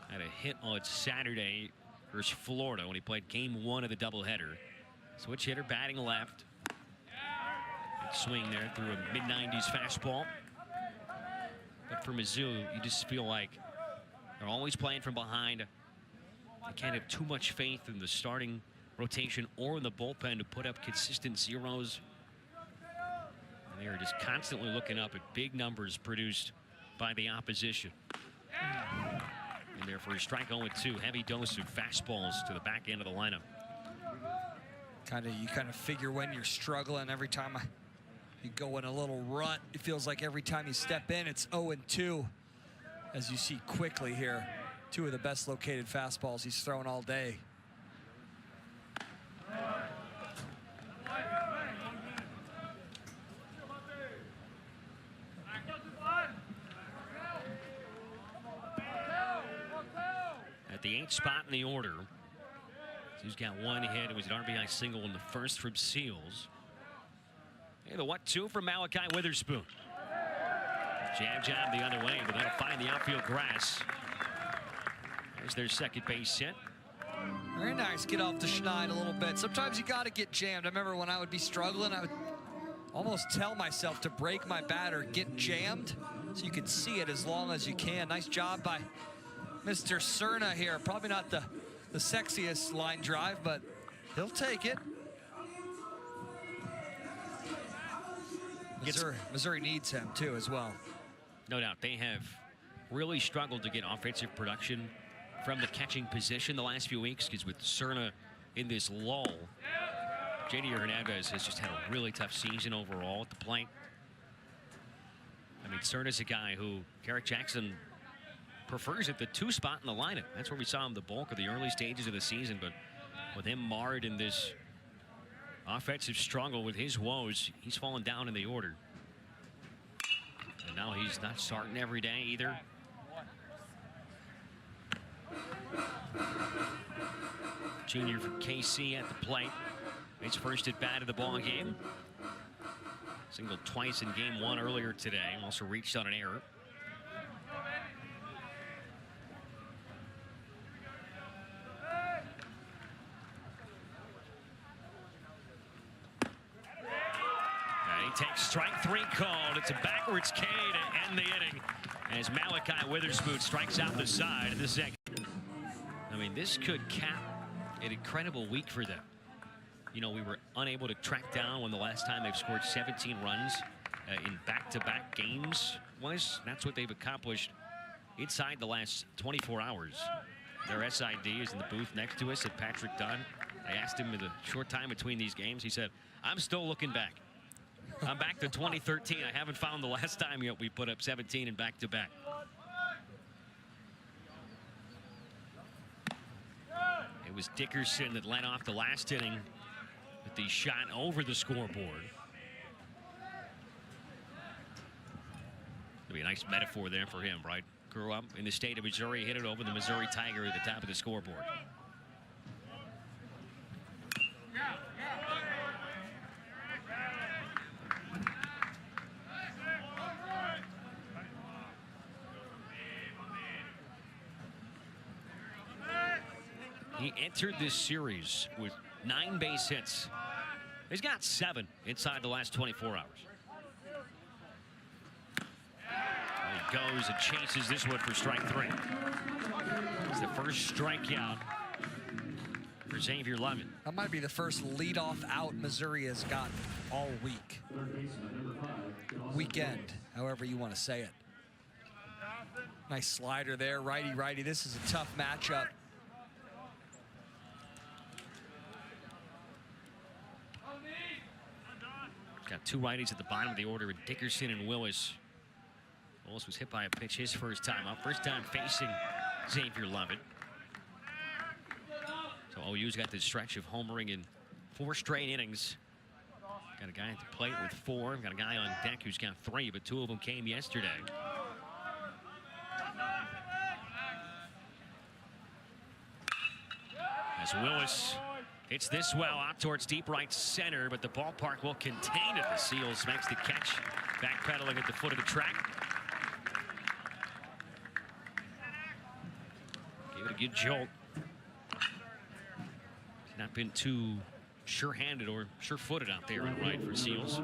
Had a hit on Saturday versus Florida when he played game 1 of the doubleheader. Switch hitter batting left. Good swing there through a mid-90s fastball. But for Mizzou, you just feel like they're always playing from behind. They can't have too much faith in the starting rotation or in the bullpen to put up consistent zeros. And they are just constantly looking up at big numbers produced by the opposition. And there for a strike 0-2, heavy dose of fastballs to the back end of the lineup. You kind of figure when you're struggling. Every time you go in a little rut, it feels like every time you step in, it's 0-2. As you see quickly here, 2 of the best located fastballs he's thrown all day. At the 8th spot in the order, he's got 1 hit. It was an RBI single in the first from Seals. Hey, the 1-2 from Malachi Witherspoon. Jab the other way, but that'll find the outfield grass. There's their second base hit. Very nice. Get off the schneid a little bit. Sometimes you got to get jammed. I remember when I would be struggling, I would almost tell myself to break my bat or get jammed so you could see it as long as you can. Nice job by Mr. Cerna here. Probably not the sexiest line drive, but he'll take it. Missouri needs him too as well. No doubt. They have really struggled to get offensive production from the catching position the last few weeks, because with Cerna in this lull, J.D. Hernandez has just had a really tough season overall at the plate. I mean, Cerna's a guy who Garrett Jackson prefers at the 2 spot in the lineup. That's where we saw him the bulk of the early stages of the season, but with him marred in this offensive struggle with his woes, he's fallen down in the order. And now he's not starting every day either. Junior from KC at the plate. His first at bat of the ball game. Singled twice in game 1 earlier today. Also reached on an error. And he takes strike 3 called. It's a backwards K to end the inning as Malachi Witherspoon strikes out the side of the second. I mean, this could cap an incredible week for them. You know, we were unable to track down when the last time they've scored 17 runs in back-to-back games was. That's what they've accomplished inside the last 24 hours. Their SID is in the booth next to us at Patrick Dunn. I asked him in the short time between these games. He said, I'm still looking back. I'm back to 2013. I haven't found the last time yet we put up 17 in back-to-back. It was Dickerson that led off the last inning with the shot over the scoreboard. It'll be a nice metaphor there for him, right? Grew up in the state of Missouri, hit it over the Missouri Tiger at the top of the scoreboard. He entered this series with 9 base hits. He's got 7 inside the last 24 hours. He goes and chases this one for strike 3. It's the first strikeout for Xavier Lovin. That might be the first leadoff out Missouri has gotten all week. Weekend, however you want to say it. Nice slider there, righty-righty. This is a tough matchup. Got two righties at the bottom of the order with Dickerson and Willis. Willis was hit by a pitch his first time up. First time facing Xavier Lovett. So OU's got this stretch of homering in 4 straight innings. Got a guy at the plate with 4. Got a guy on deck who's got 3, but 2 of them came yesterday. As Willis hits this well out towards deep right center, but the ballpark will contain it. The Seals makes the catch, backpedaling at the foot of the track. Gave it a good jolt. Not been too sure-handed or sure-footed out there in right for Seals.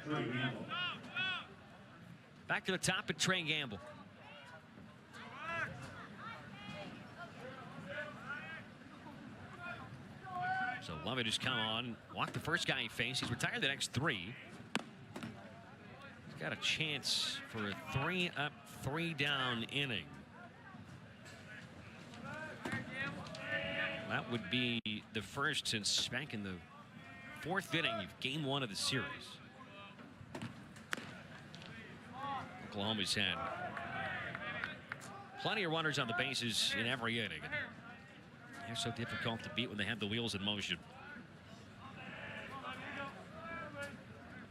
Trey Gamble. Back to the top at Trey Gamble. So Lovett has come on, walked the first guy he faced. He's retired the next 3. He's got a chance for a 3-up, 3-down inning. That would be the first since back in the 4th inning of game 1 of the series. Oklahoma's had plenty of runners on the bases in every inning. They're so difficult to beat when they have the wheels in motion.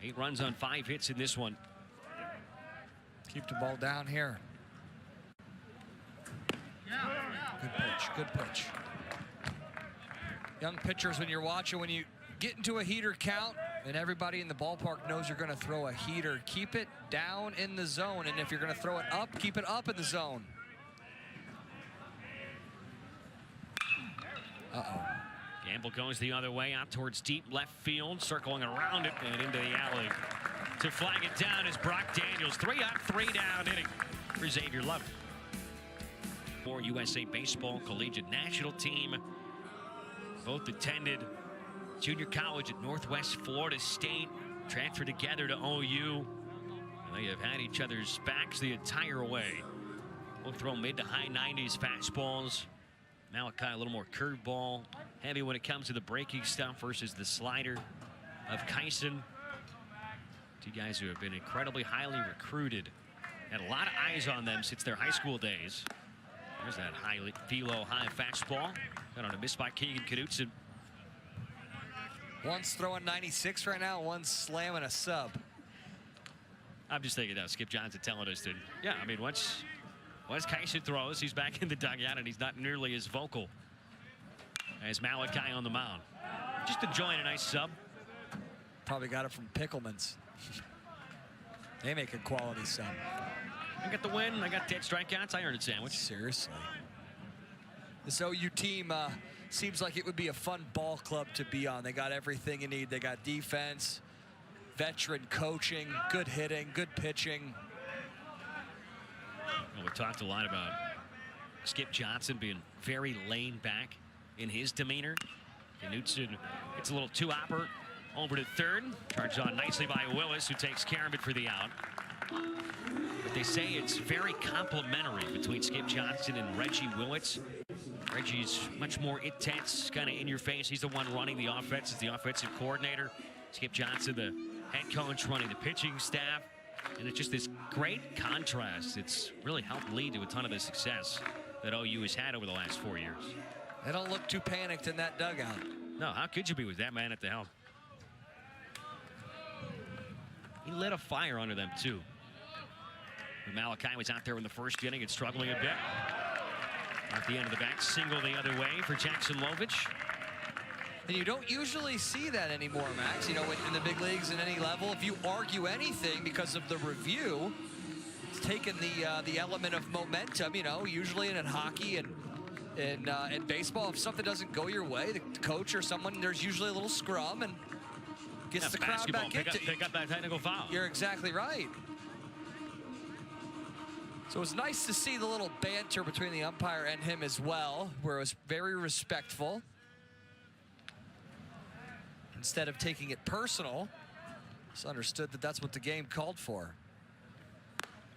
8 runs on 5 hits in this one. Keep the ball down here. Good pitch, good pitch. Young pitchers, when you're watching, when you get into a heater count and everybody in the ballpark knows you're going to throw a heater, keep it down in the zone. And if you're going to throw it up, keep it up in the zone. Uh-oh. Gamble goes the other way out towards deep left field, circling around it and into the alley. To flag it down is Brock Daniels. 3-up, 3-down inning for Xavier Lovett. For USA Baseball Collegiate National Team. Both attended junior college at Northwest Florida State, transferred together to OU. And they have had each other's backs the entire way. We'll throw mid to high 90s fastballs. Malachi a little more curveball, heavy when it comes to the breaking stuff versus the slider of Kyson. 2 guys who have been incredibly highly recruited. Had a lot of eyes on them since their high school days. There's that high velo, high fastball. Got on a miss by Keegan Knutson. One's throwing 96 right now, one's slamming a sub. I'm just thinking now, Skip Johnson telling us that, yeah, I mean, once Kyson throws, he's back in the dugout and he's not nearly as vocal as Malachi on the mound. Just enjoying a nice sub. Probably got it from Pickleman's. They make a quality sub. I got the win. I got 10 strikeouts. I earned a sandwich. Seriously. This OU team seems like it would be a fun ball club to be on. They got everything you need. They got defense, veteran coaching, good hitting, good pitching. Well, we talked a lot about Skip Johnson being very laid back in his demeanor. Knutson gets a little two-hopper over to third. Charged on nicely by Willis, who takes care of it for the out. But they say it's very complimentary between Skip Johnson and Reggie Willits. Reggie's much more intense, kind of in your face. He's the one running the offense as the offensive coordinator. Skip Johnson, the head coach, running the pitching staff. And it's just this great contrast. It's really helped lead to a ton of the success that OU has had over the last 4 years. They don't look too panicked in that dugout. No, how could you be with that man at the helm? He lit a fire under them, too. But Malachi was out there in the first inning and struggling a bit. At the end of the bat, single the other way for Jackson Lovich. And you don't usually see that anymore, Max. You know, in the big leagues at any level, if you argue anything because of the review, it's taken the element of momentum. You know, usually in hockey and in baseball, if something doesn't go your way, the coach or someone, there's usually a little scrum and gets the crowd back into pick up that technical foul. You're exactly right. So it was nice to see the little banter between the umpire and him as well, where it was very respectful. Instead of taking it personal, it's understood that that's what the game called for.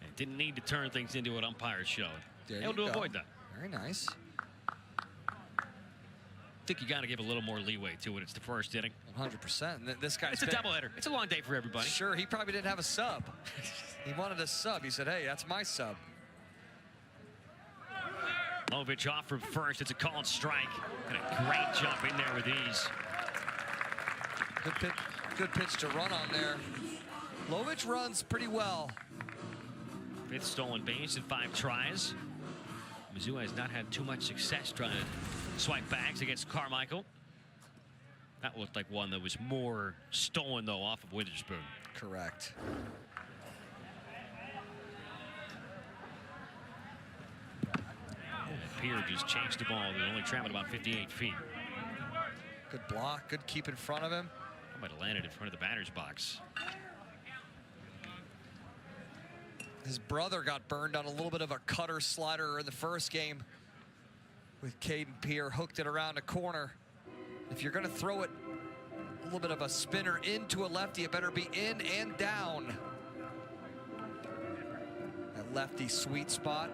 It didn't need to turn things into an umpire show. There Able you to go. avoid that. Very nice. think you got to give a little more leeway to it. It's the first inning. 100%. This guy's It's a doubleheader. It's a long day for everybody. Sure, he probably didn't have a sub. He wanted a sub. He said, hey, that's my sub. Lovich off from first. It's a called strike. And a great jump in there with ease. Good pitch to run on there. Lovich runs pretty well. 5th stolen base in 5 tries. Missoula has not had too much success trying to swipe backs against Carmichael. That looked like one that was more stolen, though, off of Witherspoon. Correct. Pierre just changed the ball. They're only traveling about 58 feet. Good block. Good keep in front of him. I might have landed in front of the batter's box. His brother got burned on a little bit of a cutter slider in the first game with Caden Pierre. Hooked it around a corner. If you're going to throw it a little bit of a spinner into a lefty, it better be in and down. That lefty sweet spot.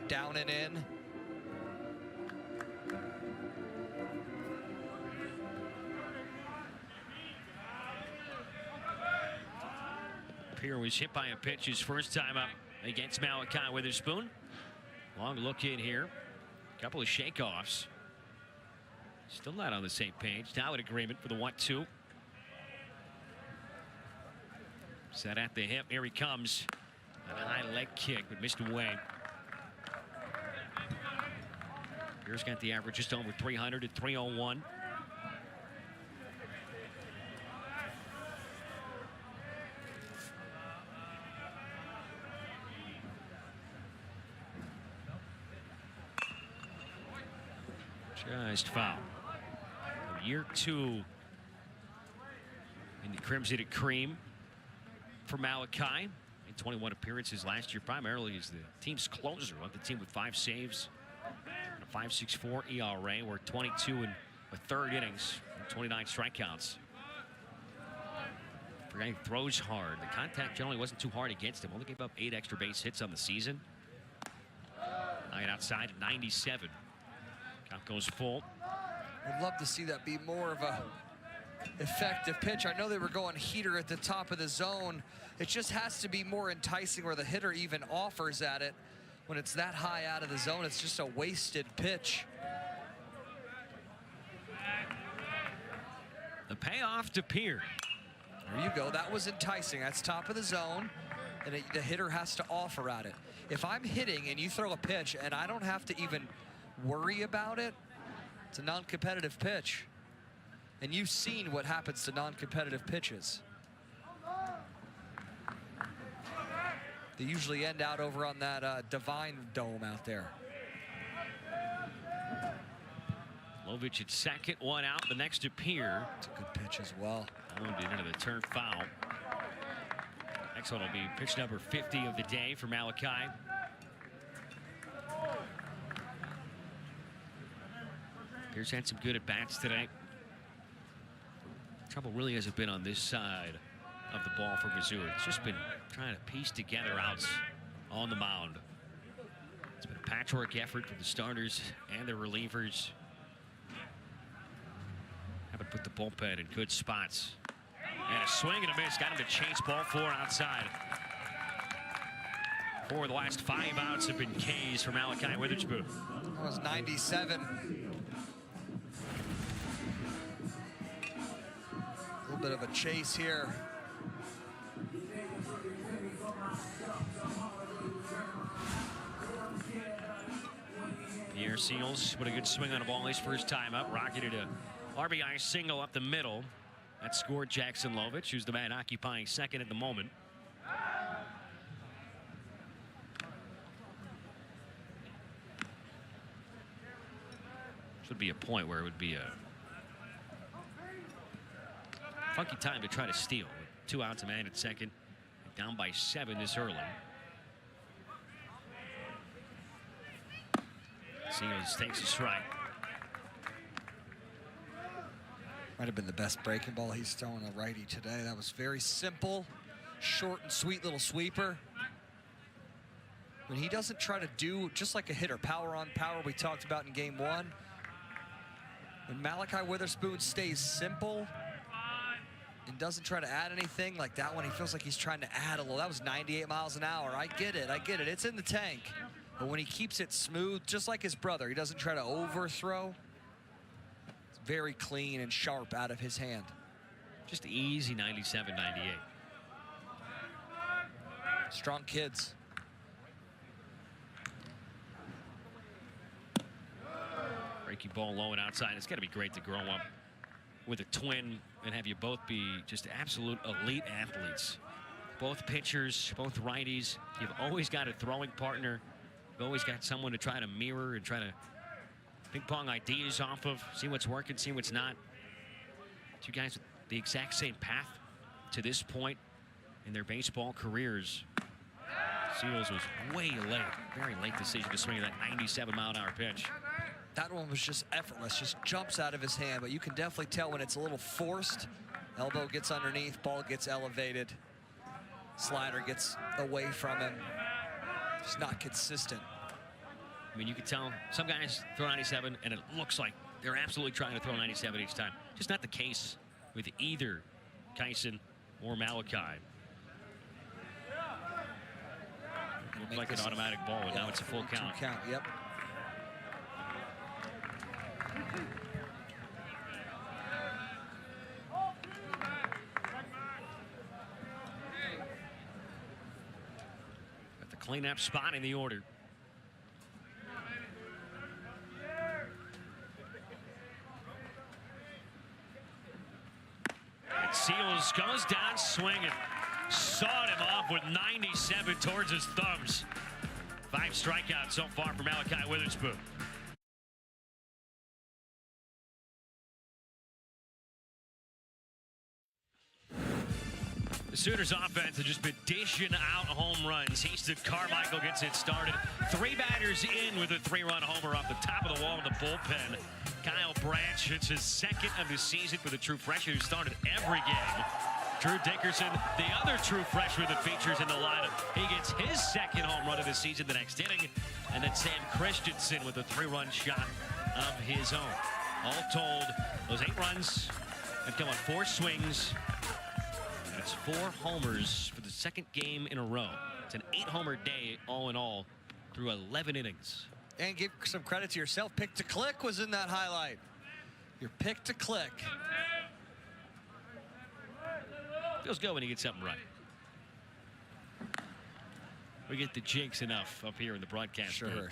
Down and in. Pierre was hit by a pitch his first time up against Malachi Witherspoon. Long look in here. Couple of shakeoffs. Still not on the same page. Now in agreement for the 1-2. Set at the hip. Here he comes. A high leg kick, but missed away. Pierre's got the average just over 300 at 301. Just foul. Year 2 in the Crimson and Cream for Malachi. In 21 appearances last year, primarily as the team's closer. Led the team with 5 saves, a 5.64 ERA. We're 22 in the 3rd innings, 29 strikeouts. For a guy who throws hard, the contact generally wasn't too hard against him. Only gave up 8 extra base hits on the season. Right outside at 97. Count goes full. I'd love to see that be more of a effective pitch. I know they were going heater at the top of the zone. It just has to be more enticing where the hitter even offers at it. When it's that high out of the zone, it's just a wasted pitch. The payoff to Pierre. There you go. That was enticing. That's top of the zone, and the hitter has to offer at it. If I'm hitting and you throw a pitch and I don't have to even worry about it, it's a non-competitive pitch. And you've seen what happens to non-competitive pitches. They usually end out over on that Divine Dome out there. Lovich at second, 1 out. The next to Pierre. It's a good pitch as well. Wounded into the turn foul. Next one will be pitch number 50 of the day for Malachi. Pierce had some good at-bats today. Trouble really hasn't been on this side of the ball for Mizzou. It's just been trying to piece together outs on the mound. It's been a patchwork effort for the starters and the relievers. Haven't put the bullpen in good spots. And a swing and a miss. Got him to chase ball 4 outside. 4 of the last 5 outs have been Ks for Malachi Witherspoon. That was 97. A little bit of a chase here. Pierre Seals with a good swing on a ball his first time up. Rocketed a RBI single up the middle. That scored Jackson Lovich, who's the man occupying second at the moment. This would be a point where it would be a funky time to try to steal. With 2 outs, a man at second, down by 7 this early. Seals takes a strike. Might have been the best breaking ball he's thrown a righty today. That was very simple, short and sweet little sweeper. When he doesn't try to do, just like a hitter, power on power we talked about in game 1, When Malachi Witherspoon stays simple and doesn't try to add anything like that one, he feels like he's trying to add a little. That was 98 miles an hour. I get it. It's in the tank. But when he keeps it smooth, just like his brother, he doesn't try to overthrow. It's very clean and sharp out of his hand. Just easy 97, 98. Strong kids. Breaking ball low and outside. It's got to be great to grow up with a twin and have you both be just absolute elite athletes. Both pitchers, both righties. You've always got a throwing partner. You've always got someone to try to mirror and try to ping pong ideas off of, see what's working, see what's not. Two guys with the exact same path to this point in their baseball careers. Seals was way late, very late decision to swing that 97-mile-an-hour pitch. That one was just effortless, just jumps out of his hand, but you can definitely tell when it's a little forced. Elbow gets underneath, ball gets elevated. Slider gets away from him. Just not consistent. I mean, you can tell some guys throw 97, and it looks like they're absolutely trying to throw 97 each time. Just not the case with either Kyson or Malachi. Looked like an automatic ball, and now it's a full count. Count, yep. Got the cleanup spot in the order. And Seals goes down swinging. Sawed him off with 97 towards his thumbs. 5 strikeouts so far for Malachi Witherspoon. The Sooners offense has just been dishing out home runs. Easton Carmichael gets it started. 3 batters in with a 3-run homer off the top of the wall in the bullpen. Kyle Branch hits his 2nd of the season for the true freshman who started every game. Drew Dickerson, the other true freshman that features in the lineup. He gets his 2nd home run of the season the next inning. And then Sam Christensen with a 3-run shot of his own. All told, those 8 runs have come on 4 swings. That's 4 homers for the 2nd game in a row. It's an 8-homer day all in all through 11 innings. And give some credit to yourself. Pick to click was in that highlight. Your pick to click. Feels good when he gets something right. We get the jinx enough up here in the broadcast. Sure.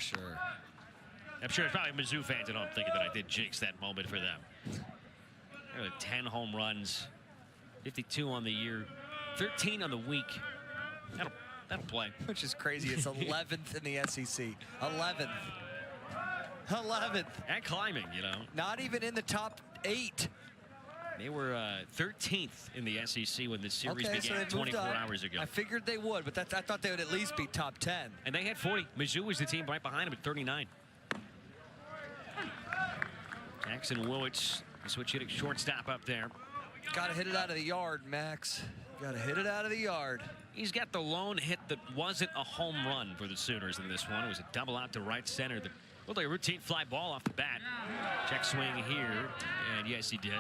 I'm sure there's probably Mizzou fans at home thinking that I did jinx that moment for them. There were 10 home runs, 52 on the year, 13 on the week. That'll play. Which is crazy. It's 11th in the SEC. 11th. And climbing, you know. Not even in the top 8. They were 13th in the SEC when the series began so 24 hours ago. I figured they would, but I thought they would at least be top 10. And they had 40. Mizzou was the team right behind them at 39. Jackson Willits, the switch hitting shortstop up there. Got to hit it out of the yard, Max. Got to hit it out of the yard. He's got the lone hit that wasn't a home run for the Sooners in this one. It was a double out to right center. That looked like a routine fly ball off the bat. Check swing here, and yes, he did.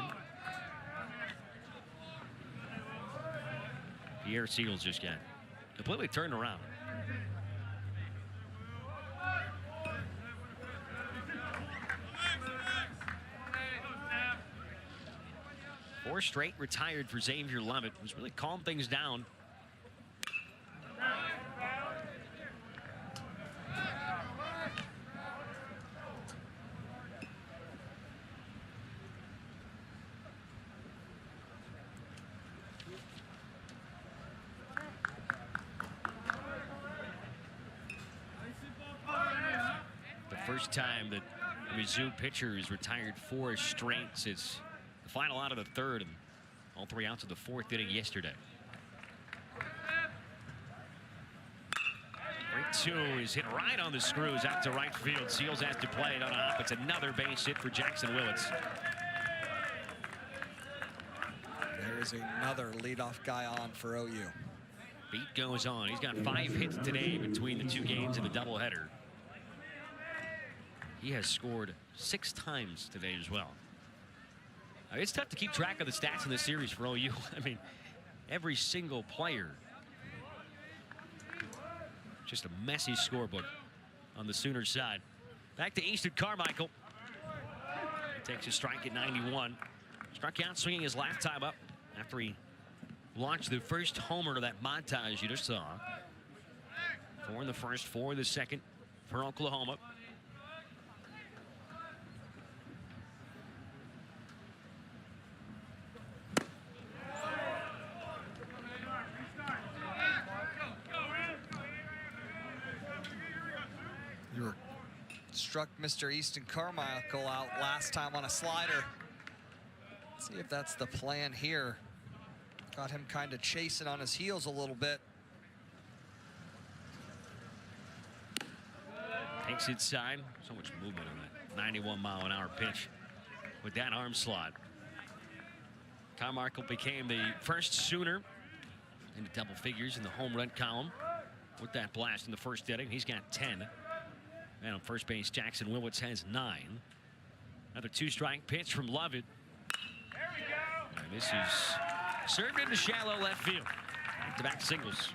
Pierre Seals just got completely turned around. Four straight retired for Xavier Lovett, who's really calmed things down. First time that Mizzou pitcher has retired 4 straight since the final out of the 3rd and all 3 outs of the 4th inning yesterday. 3-2 is hit right on the screws out to right field. Seals has to play it on a hop. It's another base hit for Jackson Willits. There is another leadoff guy on for OU. Beat goes on. He's got 5 hits today between the 2 games in the doubleheader. He has scored 6 times today as well. It's tough to keep track of the stats in this series for OU. I mean, every single player. Just a messy scorebook on the Sooners side. Back to Easton Carmichael. He takes a strike at 91. Struck out swinging his last time up after he launched the first homer to that montage you just saw. 4 in the first, 4 in the second for Oklahoma. Struck Mr. Easton Carmichael out last time on a slider. Let's see if that's the plan here. Got him kind of chasing on his heels a little bit. Takes inside. So much movement on that 91-mile-an-hour pitch with that arm slot. Carmichael became the first Sooner into double figures in the home run column with that blast in the first inning. He's got 10. And on first base, Jackson Willits has 9. Another 2-strike pitch from Lovett. There we go. And this is served into shallow left field. Back-to-back singles.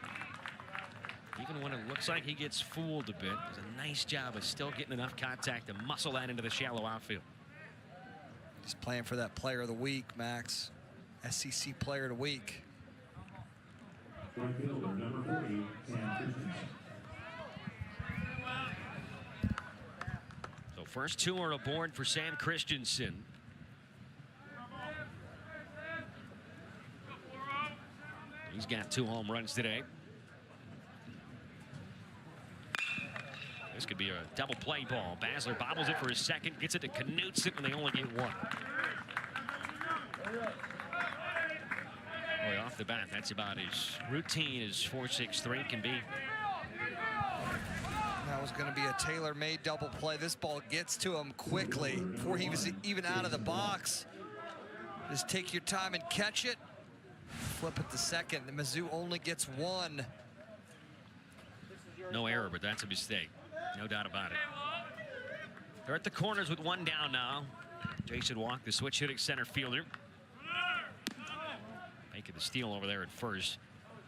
Even when it looks like he gets fooled a bit, does a nice job of still getting enough contact to muscle that into the shallow outfield. He's playing for that Player of the Week, Max. SEC Player of the Week. Right fielder, number 40, Sam Christensen. So first 2 are aboard for Sam Christensen. He's got 2 home runs today. This could be a double play ball. Basler bobbles it for his second, gets it to Knutson, and they only get 1. Boy, off the bat, that's about as routine as 4-6-3 can be. That was going to be a tailor-made double play. This ball gets to him quickly before he was even out of the box. Just take your time and catch it. Flip it to second. The Mizzou only gets 1. No error, but that's a mistake. No doubt about it. They're at the corners with 1 down now. Jason Walk, the switch hitting center fielder. Making the steal over there at first.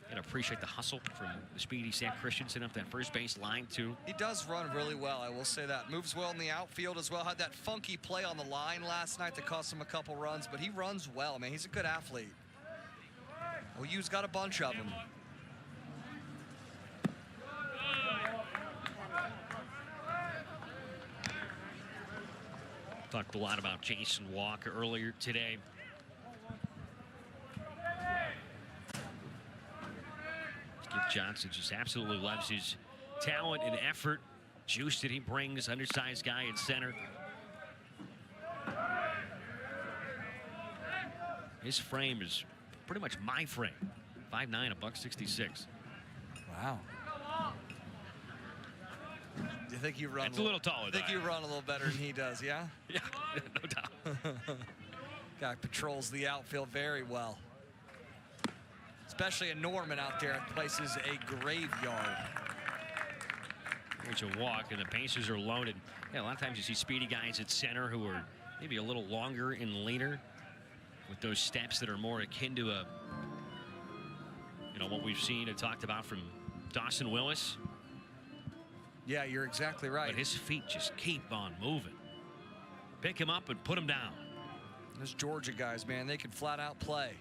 And appreciate the hustle from the speedy Sam Christensen up that first base line, too. He does run really well, I will say that. Moves well in the outfield as well. Had that funky play on the line last night that cost him a couple runs, but he runs well, man. He's a good athlete. OU's got a bunch of them. Talked a lot about Jason Walker earlier today. Skip Johnson just absolutely loves his talent and effort, juice that he brings, undersized guy in center. His frame is pretty much my frame. 5'9", $166. Wow. Do you think you run? It's a little taller. I think you run a little better than he does, yeah? Yeah, no doubt. Guy patrols the outfield very well. Especially in Norman out there, places a graveyard. Here's a walk, and the bases are loaded. Yeah, a lot of times you see speedy guys at center who are maybe a little longer and leaner, with those steps that are more akin to a, what we've seen and talked about from Dawson Willis. Yeah, you're exactly right. But his feet just keep on moving. Pick him up and put him down. Those Georgia guys, man, they can flat out play.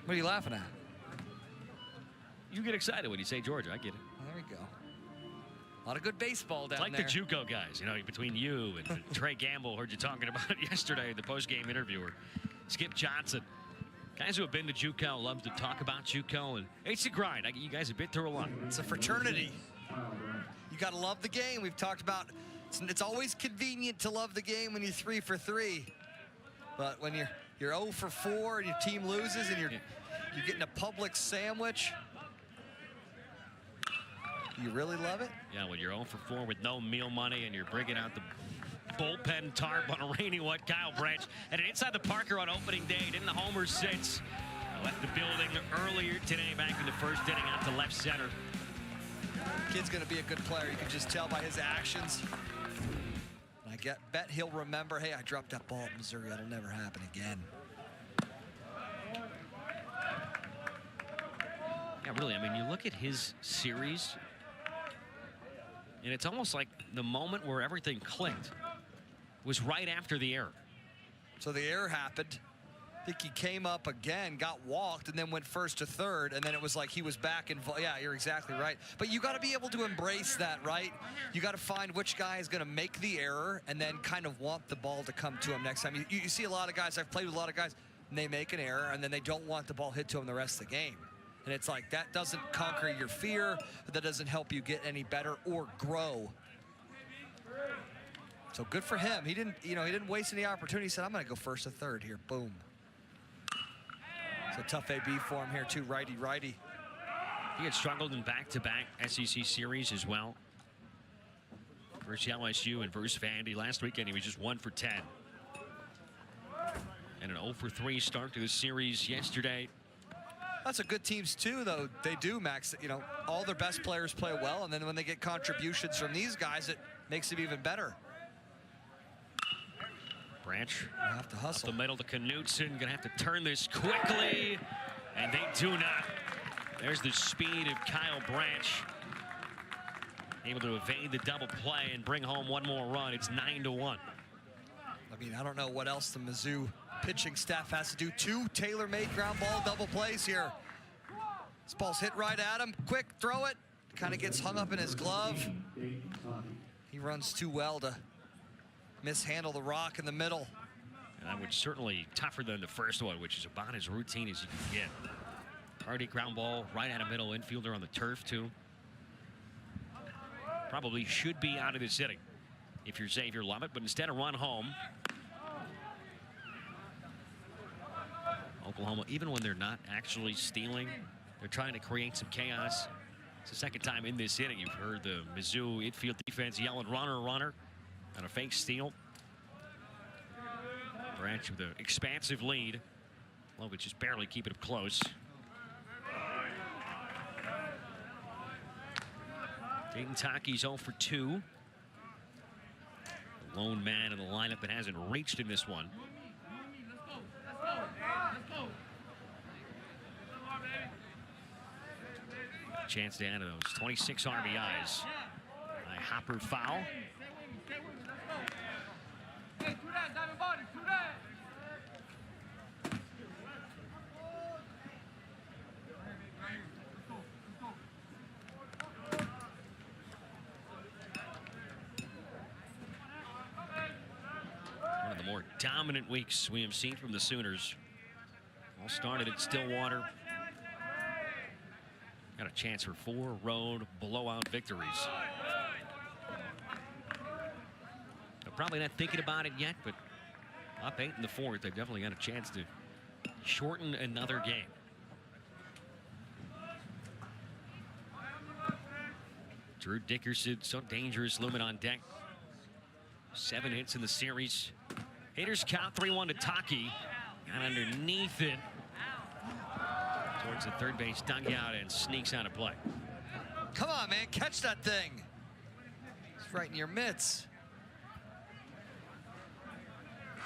What are you laughing at? You get excited when you say Georgia. I get it. Well, there we go. A lot of good baseball down like there. The JUCO guys, between you and Trey Gamble, heard you talking about it yesterday in the post-game interviewer. Skip Johnson. Guys who have been to JUCO love to talk about JUCO, and it's a grind. You guys have been through a lot. It's a fraternity. You got to love the game. We've talked about it's always convenient to love the game when you're 3 for 3. But when you're 0 for 4 and your team loses and you're getting a Publix sandwich, do you really love it? Yeah, when you're 0 for 4 with no meal money and you're bringing out the bullpen tarp on a rainy wet Kyle Branch. And inside the Parker on opening day, didn't the homer since. Left the building earlier today back in the first inning out to left center. Kid's going to be a good player. You can just tell by his actions. bet he'll remember, hey, I dropped that ball at Missouri. That'll never happen again. Yeah, really, I mean, you look at his series, and it's almost like the moment where everything clicked was right after the error. So the error happened. I think he came up again, got walked, and then went first to third, and then it was like he was back involved. Yeah, you're exactly right. But you got to be able to embrace that, right? You got to find which guy is going to make the error and then kind of want the ball to come to him next time. You see a lot of guys, I've played with a lot of guys, and they make an error, and then they don't want the ball hit to them the rest of the game. And it's like, that doesn't conquer your fear, but that doesn't help you get any better or grow. So good for him. He didn't waste any opportunity. He said, I'm going to go first to third here. Boom. It's a tough AB for him here, too. Righty. He had struggled in back-to-back SEC series as well. Versus LSU and versus Vandy. Last weekend, he was just 1 for 10. And an 0 for 3 start to the series yesterday. That's a good teams, too, though. They do, Max. You know, all their best players play well, and then when they get contributions from these guys, it makes it even better. Branch We'll have to hustle. up the middle to Knutson. Gonna have to turn this quickly, and they do not. There's the speed of Kyle Branch, able to evade the double play and bring home one more run. It's 9-1. I mean, I don't know what else the Mizzou pitching staff has to do. 2 tailor-made ground ball double plays here. This ball's hit right at him. Quick, throw it. Kind of gets hung up in his glove. He runs too well to mishandle the rock in the middle. And that was certainly tougher than the first one, which is about as routine as you can get. Hardy ground ball right at a middle infielder on the turf, too. Probably should be out of this inning if you're Xavier Lovett, but instead a run home. Oklahoma, even when they're not actually stealing, they're trying to create some chaos. It's the second time in this inning you've heard the Mizzou infield defense yelling, runner, runner, on a fake steal. Branch with an expansive lead. Lovett just barely keeping it close. Dayton Taki's 0 for 2. The lone man in the lineup that hasn't reached in this one. Chance to add to those 26 RBIs. A Hopper foul. One of the more dominant weeks we have seen from the Sooners. All started at Stillwater. Got a chance for 4 road blowout victories. They're probably not thinking about it yet, but up 8 in the 4th, they've definitely got a chance to shorten another game. Drew Dickerson, so dangerous, Lumen on deck. 7 hits in the series. Hitters count 3-1 to Taki. Got underneath it towards the third base dugout and sneaks out of play. Come on, man, catch that thing. It's right in your mitts.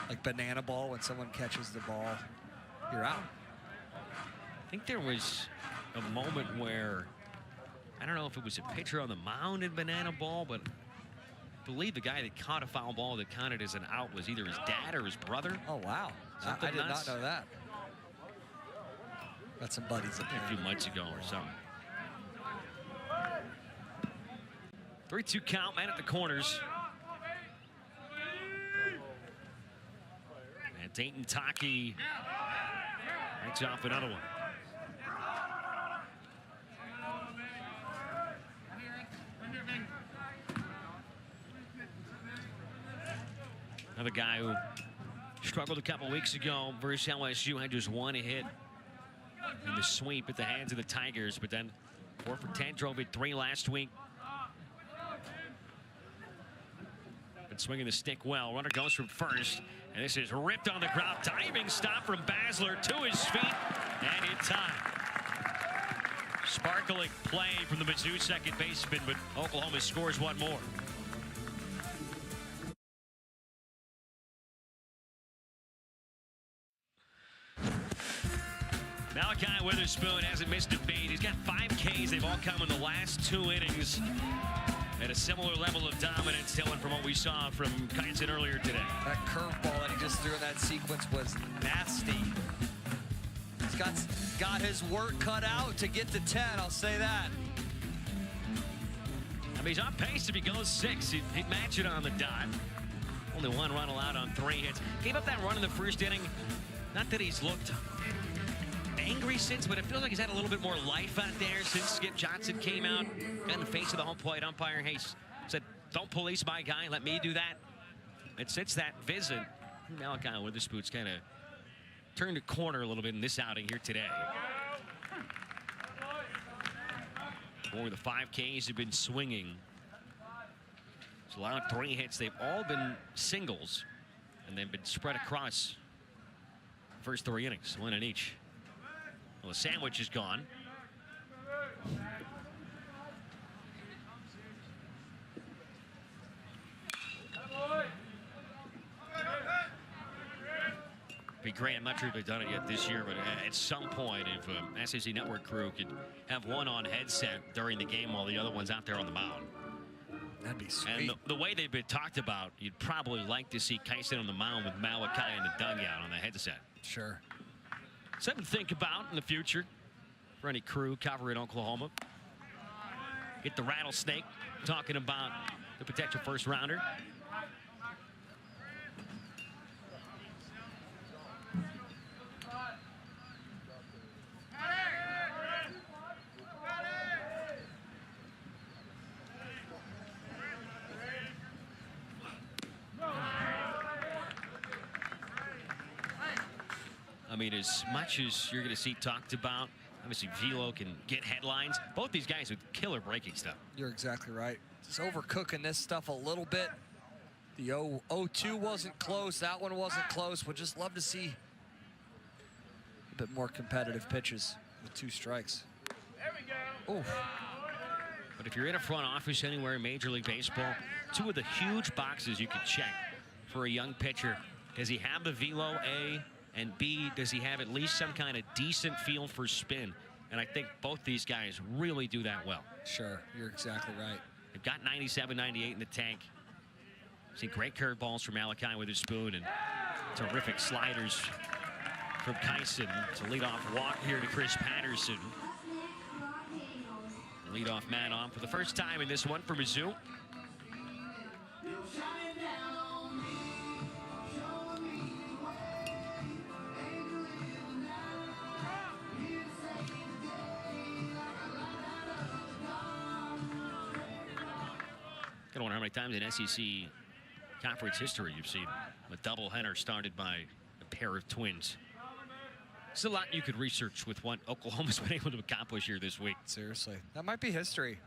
Like banana ball, when someone catches the ball, you're out. I think there was a moment where, I don't know if it was a pitcher on the mound in banana ball, but I believe the guy that caught a foul ball that counted as an out was either his dad or his brother. Oh, wow. I did not know that. Got some buddies up there. A few months ago or something. 3-2 count, man at the corners. And Dayton Taki writes off another one. Another guy who struggled a couple weeks ago versus LSU, had just 1 hit in the sweep at the hands of the Tigers, but then 4 for 10, drove it 3 last week. Been swinging the stick well. Runner goes from first, and this is ripped on the ground. Diving stop from Basler to his feet, and in time. Sparkling play from the Mizzou second baseman, but Oklahoma scores 1 more. Malachi Witherspoon hasn't missed a beat. He's got 5 Ks. They've all come in the last 2 innings. At a similar level of dominance, Dylan, from what we saw from Kyneson earlier today. That curveball that he just threw in that sequence was nasty. He's got his work cut out to get to 10, I'll say that. I mean, he's on pace if he goes 6. He'd match it on the dot. Only 1 run allowed on 3 hits. Gave up that run in the first inning. Not that he's looked angry since, but it feels like he's had a little bit more life out there since Skip Johnson came out in the face of the home plate umpire. Hey, said, don't police my guy, let me do that. And since that visit, Malachi Witherspoon's kind of turned a corner a little bit in this outing here today. Boy, the 5 Ks have been swinging. He's allowed 3 hits. They've all been singles, and they've been spread across the first 3 innings, 1 in each. Well, the sandwich is gone. Be great. I'm not sure if they've done it yet this year, but at some point, if SEC Network crew could have one on headset during the game while the other one's out there on the mound. That'd be sweet. And the way they've been talked about, you'd probably like to see Kyneson on the mound with Malachi in the dugout on the headset. Sure. Something to think about in the future for any crew covering Oklahoma. Get the rattlesnake talking about the potential first rounder. I mean, as much as you're going to see talked about, obviously Velo can get headlines. Both these guys with killer breaking stuff. You're exactly right. Just overcooking this stuff a little bit. The 0-2 wasn't close. That one wasn't close. Would just love to see a bit more competitive pitches with 2 strikes. There we go. Oh, But if you're in a front office anywhere in Major League Baseball, 2 of the huge boxes you can check for a young pitcher. Does he have the Velo, A? And B, does he have at least some kind of decent feel for spin? And I think both these guys really do that well. sure. You're exactly right. They've got 97, 98 in the tank. Seen great curveballs from Malachi Witherspoon and terrific sliders from Kyneson. It's a leadoff walk here to Chris Patterson. Leadoff man on for the first time in this one for Mizzou. I don't know how many times in SEC conference history you've seen a doubleheader started by a pair of twins. There's a lot you could research with what Oklahoma's been able to accomplish here this week. Seriously. That might be history.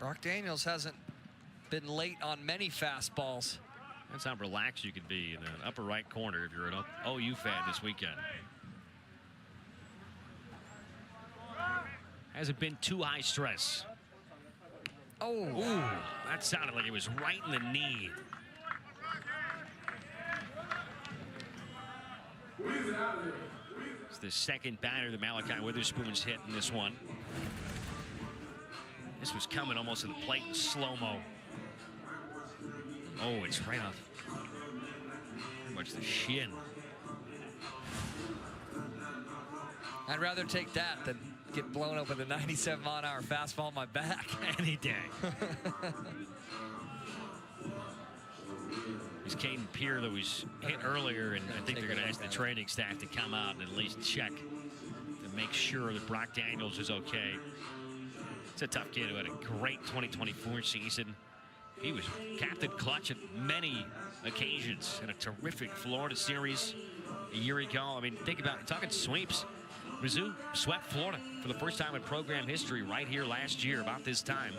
Brock Daniels hasn't been late on many fastballs. That's how relaxed you could be in the upper right corner if you're an OU fan this weekend. Hasn't been too high stress. Oh, Ooh, that sounded like it was right in the knee. It's the second batter that Malachi Witherspoon's hit in this one. This was coming almost to the plate in slow-mo. Oh, it's right off pretty much the shin. I'd rather take that than get blown up with a 97-mile-an-hour fastball on my back. Any day. It's Caden Pierre that was hit earlier, and I think they're going to ask the training staff to come out and at least check to make sure that Brock Daniels is okay. It's a tough kid who had a great 2024 season. He was captain clutch at many occasions in a terrific Florida series a year ago. I mean, think about it. Talking sweeps. Mizzou swept Florida for the first time in program history right here last year about this time.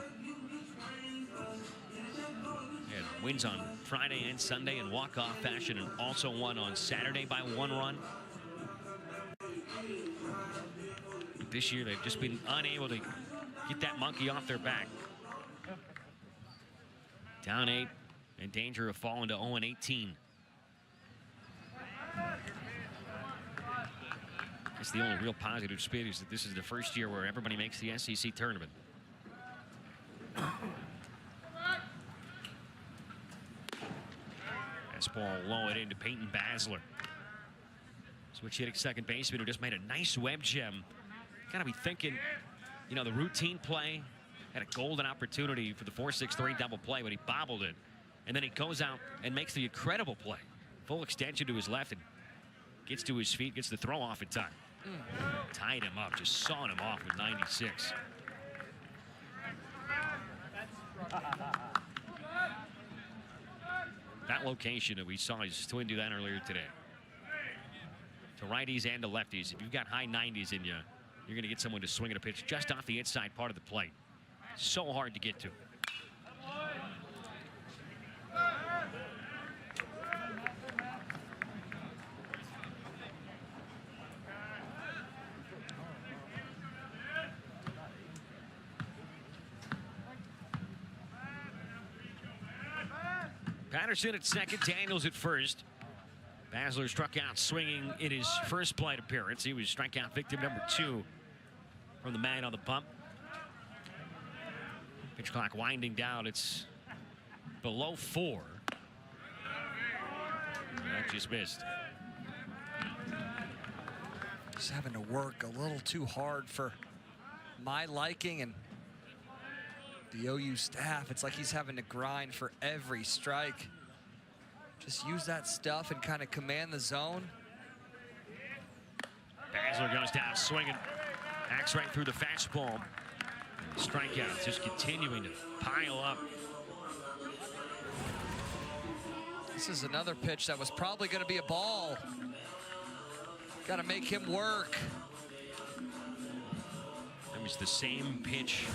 And wins on Friday and Sunday in walk-off fashion, and also won on Saturday by 1 run. This year they've just been unable to get that monkey off their back. Down 8, in danger of falling to 0-18. It's the only real positive spin is that this is the first year where everybody makes the SEC tournament. Fastball low it into Peyton Basler. Switch hitting second baseman who just made a nice web gem. Got to be thinking, you know, the routine play. Had a golden opportunity for the 4-6-3 double play, but he bobbled it. And then he goes out and makes the incredible play. Full extension to his left and gets to his feet, gets the throw off in time. Tied him up, just sawing him off with 96. That location that we saw his twin do that earlier today. To righties and to lefties, if you've got high 90s in you, you're going to get someone to swing at a pitch just off the inside part of the plate. So hard to get to. Patterson at second, Daniels at first. Basler struck out swinging in his first plate appearance. He was strikeout victim number 2 from the man on the bump. Pitch clock winding down. It's below 4. That just missed. Just having to work a little too hard for my liking, and the OU staff, it's like he's having to grind for every strike. Just use that stuff and kind of command the zone. Basler goes down swinging. Hacks right through the fastball. Strikeouts just continuing to pile up. This is another pitch that was probably going to be a ball. Got to make him work. That was the same pitch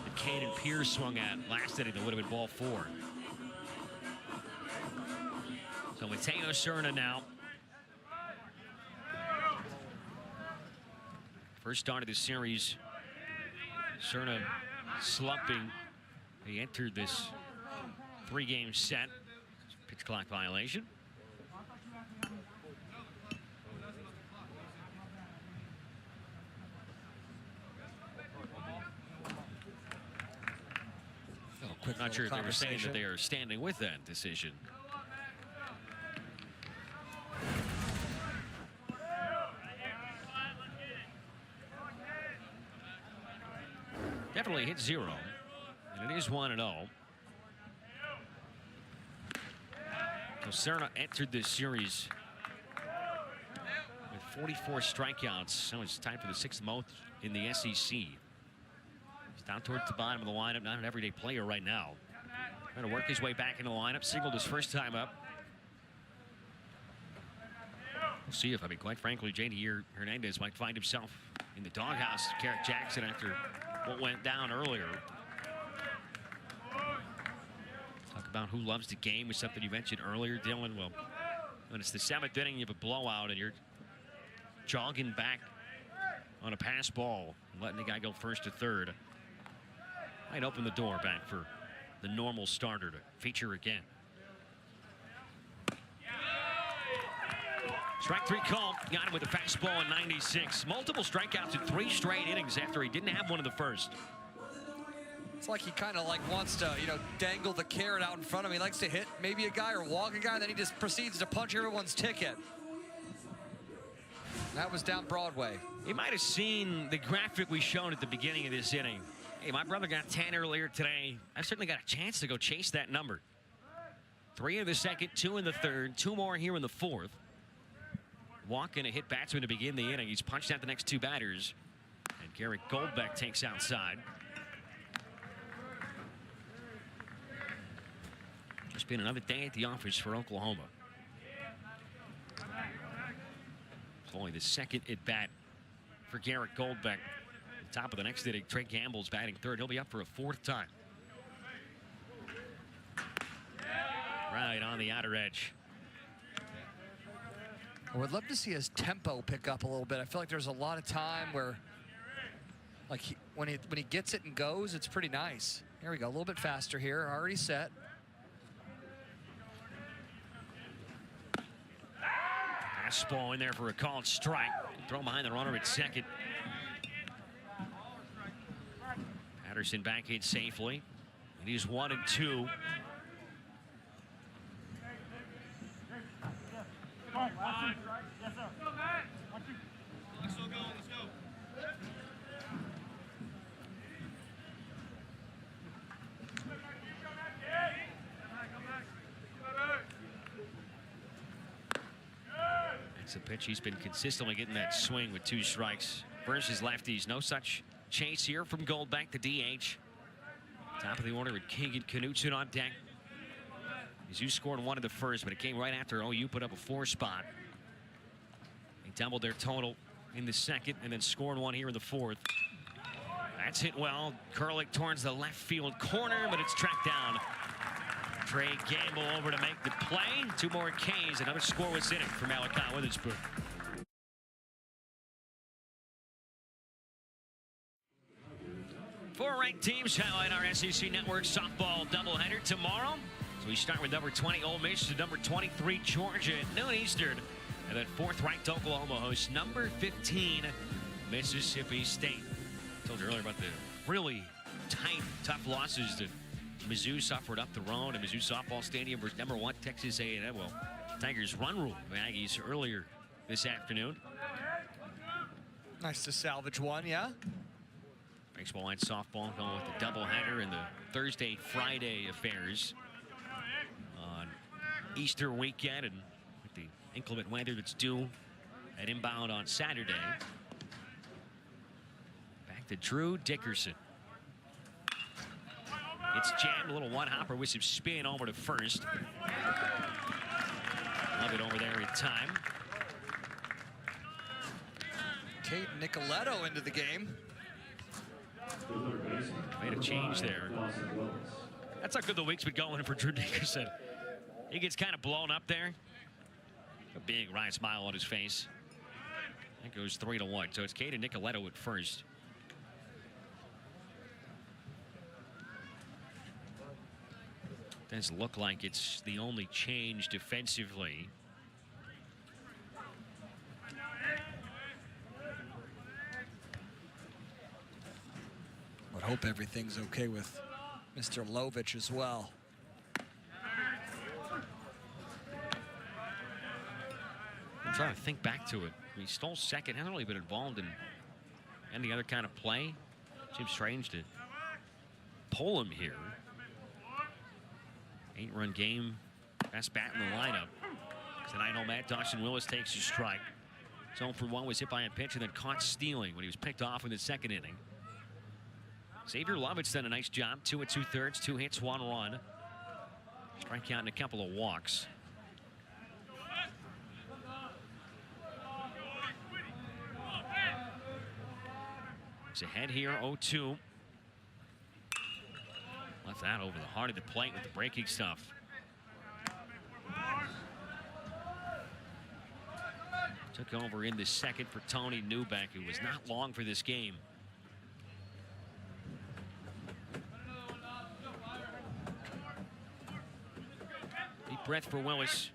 that Caden Pierce swung at last inning that would have been ball 4. So Mateo Cerna now. First start of this series. Cerna slumping. He entered this 3-game set. Pitch clock violation. Quick Not sure if they were saying that they are standing with that decision. Definitely hit 0, and it is 1-0. So Cerna entered this series with 44 strikeouts. So it's tied for the 6th most in the SEC. He's down towards the bottom of the lineup, not an everyday player right now. Trying to work his way back in the lineup, singled his first time up. We'll see if, I mean, quite frankly, J.D. Hernandez might find himself in the doghouse of Carrick Jackson after what went down earlier. Talk about who loves the game was something you mentioned earlier, Dylan. Well, when it's the 7th inning, you have a blowout and you're jogging back on a pass ball, letting the guy go first to third. Might open the door back for the normal starter to feature again. Strike 3 call. Got him with a fastball in 96. Multiple strikeouts in 3 straight innings after he didn't have one in the first. It's like he kind of like wants to, you know, dangle the carrot out in front of him. He likes to hit maybe a guy or walk a guy, and then he just proceeds to punch everyone's ticket. That was down Broadway. You might have seen the graphic we showed at the beginning of this inning. Hey, my brother got 10 earlier today. I've certainly got a chance to go chase that number. 3 in the second, 2 in the third, 2 more here in the 4th. Walk and a hit batsman to begin the inning. He's punched out the next 2 batters. And Garrett Goldbeck takes outside. Just been another day at the office for Oklahoma. It's only the 2nd at bat for Garrett Goldbeck. Top of the next inning, Trey Gamble's batting 3rd. He'll be up for a 4th time. Right on the outer edge. I would love to see his tempo pick up a little bit. I feel like there's a lot of time where, like, when he gets it and goes, it's pretty nice. Here we go, a little bit faster here, already set. Fastball in there for a called strike. Throw behind the runner at second. Patterson back in safely. And he's 1-2. That's a pitch. He's been consistently getting that swing with 2 strikes versus lefties. No such chase here from Goldbeck, the DH. Top of the order with Keegan Knutson on deck. Mizzou scored 1 in the first, but it came right after OU put up a 4 spot. They doubled their total in the second and then scored 1 here in the fourth. That's hit well. Curlick towards the left field corner, but it's tracked down. Trey Gamble over to make the play. 2 more Ks. Another scoreless inning for Malachi Witherspoon. Four ranked teams highlight our SEC Network softball doubleheader tomorrow. So we start with number 20 Ole Miss to number 23 Georgia at noon Eastern. And then 4th ranked Oklahoma hosts number 15 Mississippi State. I told you earlier about the really tight, tough losses that Mizzou suffered up the road at Mizzou Softball Stadium versus number 1 Texas A&M. Well, Tigers run rule the Aggies earlier this afternoon. Nice to salvage one, yeah. Baseball and softball going with the doubleheader and the Thursday-Friday affairs on Easter weekend, and with the inclement weather that's due at inbound on Saturday. Back to Drew Dickerson. It's jammed, a little one-hopper with some spin over to first. Love it over there in time. Kate Nicoletto into the game. Made a change there. That's how good the week's been going for Drew Dickerson. He gets kind of blown up there. A big wry smile on his face. That goes 3-1. So it's Kate Nicoletto at first. Doesn't look like it's the only change defensively. Would hope everything's okay with Mr. Lovich as well. I'm trying to think back to it. He stole second. Hasn't really been involved in any other kind of play. Seems strange to pull him here. 8-run game. Best bat in the lineup. Tonight, Matt Dawson Willis takes a strike. 0 for 1 was hit by a pitch and then caught stealing when he was picked off in the second inning. Xavier Lovett's done a nice job. 2 2/3, 2 hits, 1 run. Strikeout and a couple of walks. He's ahead here, 0-2. Left that over the heart of the plate with the breaking stuff. Took over in the second for Tony Newbeck, who was not long for this game. Deep breath for Willis.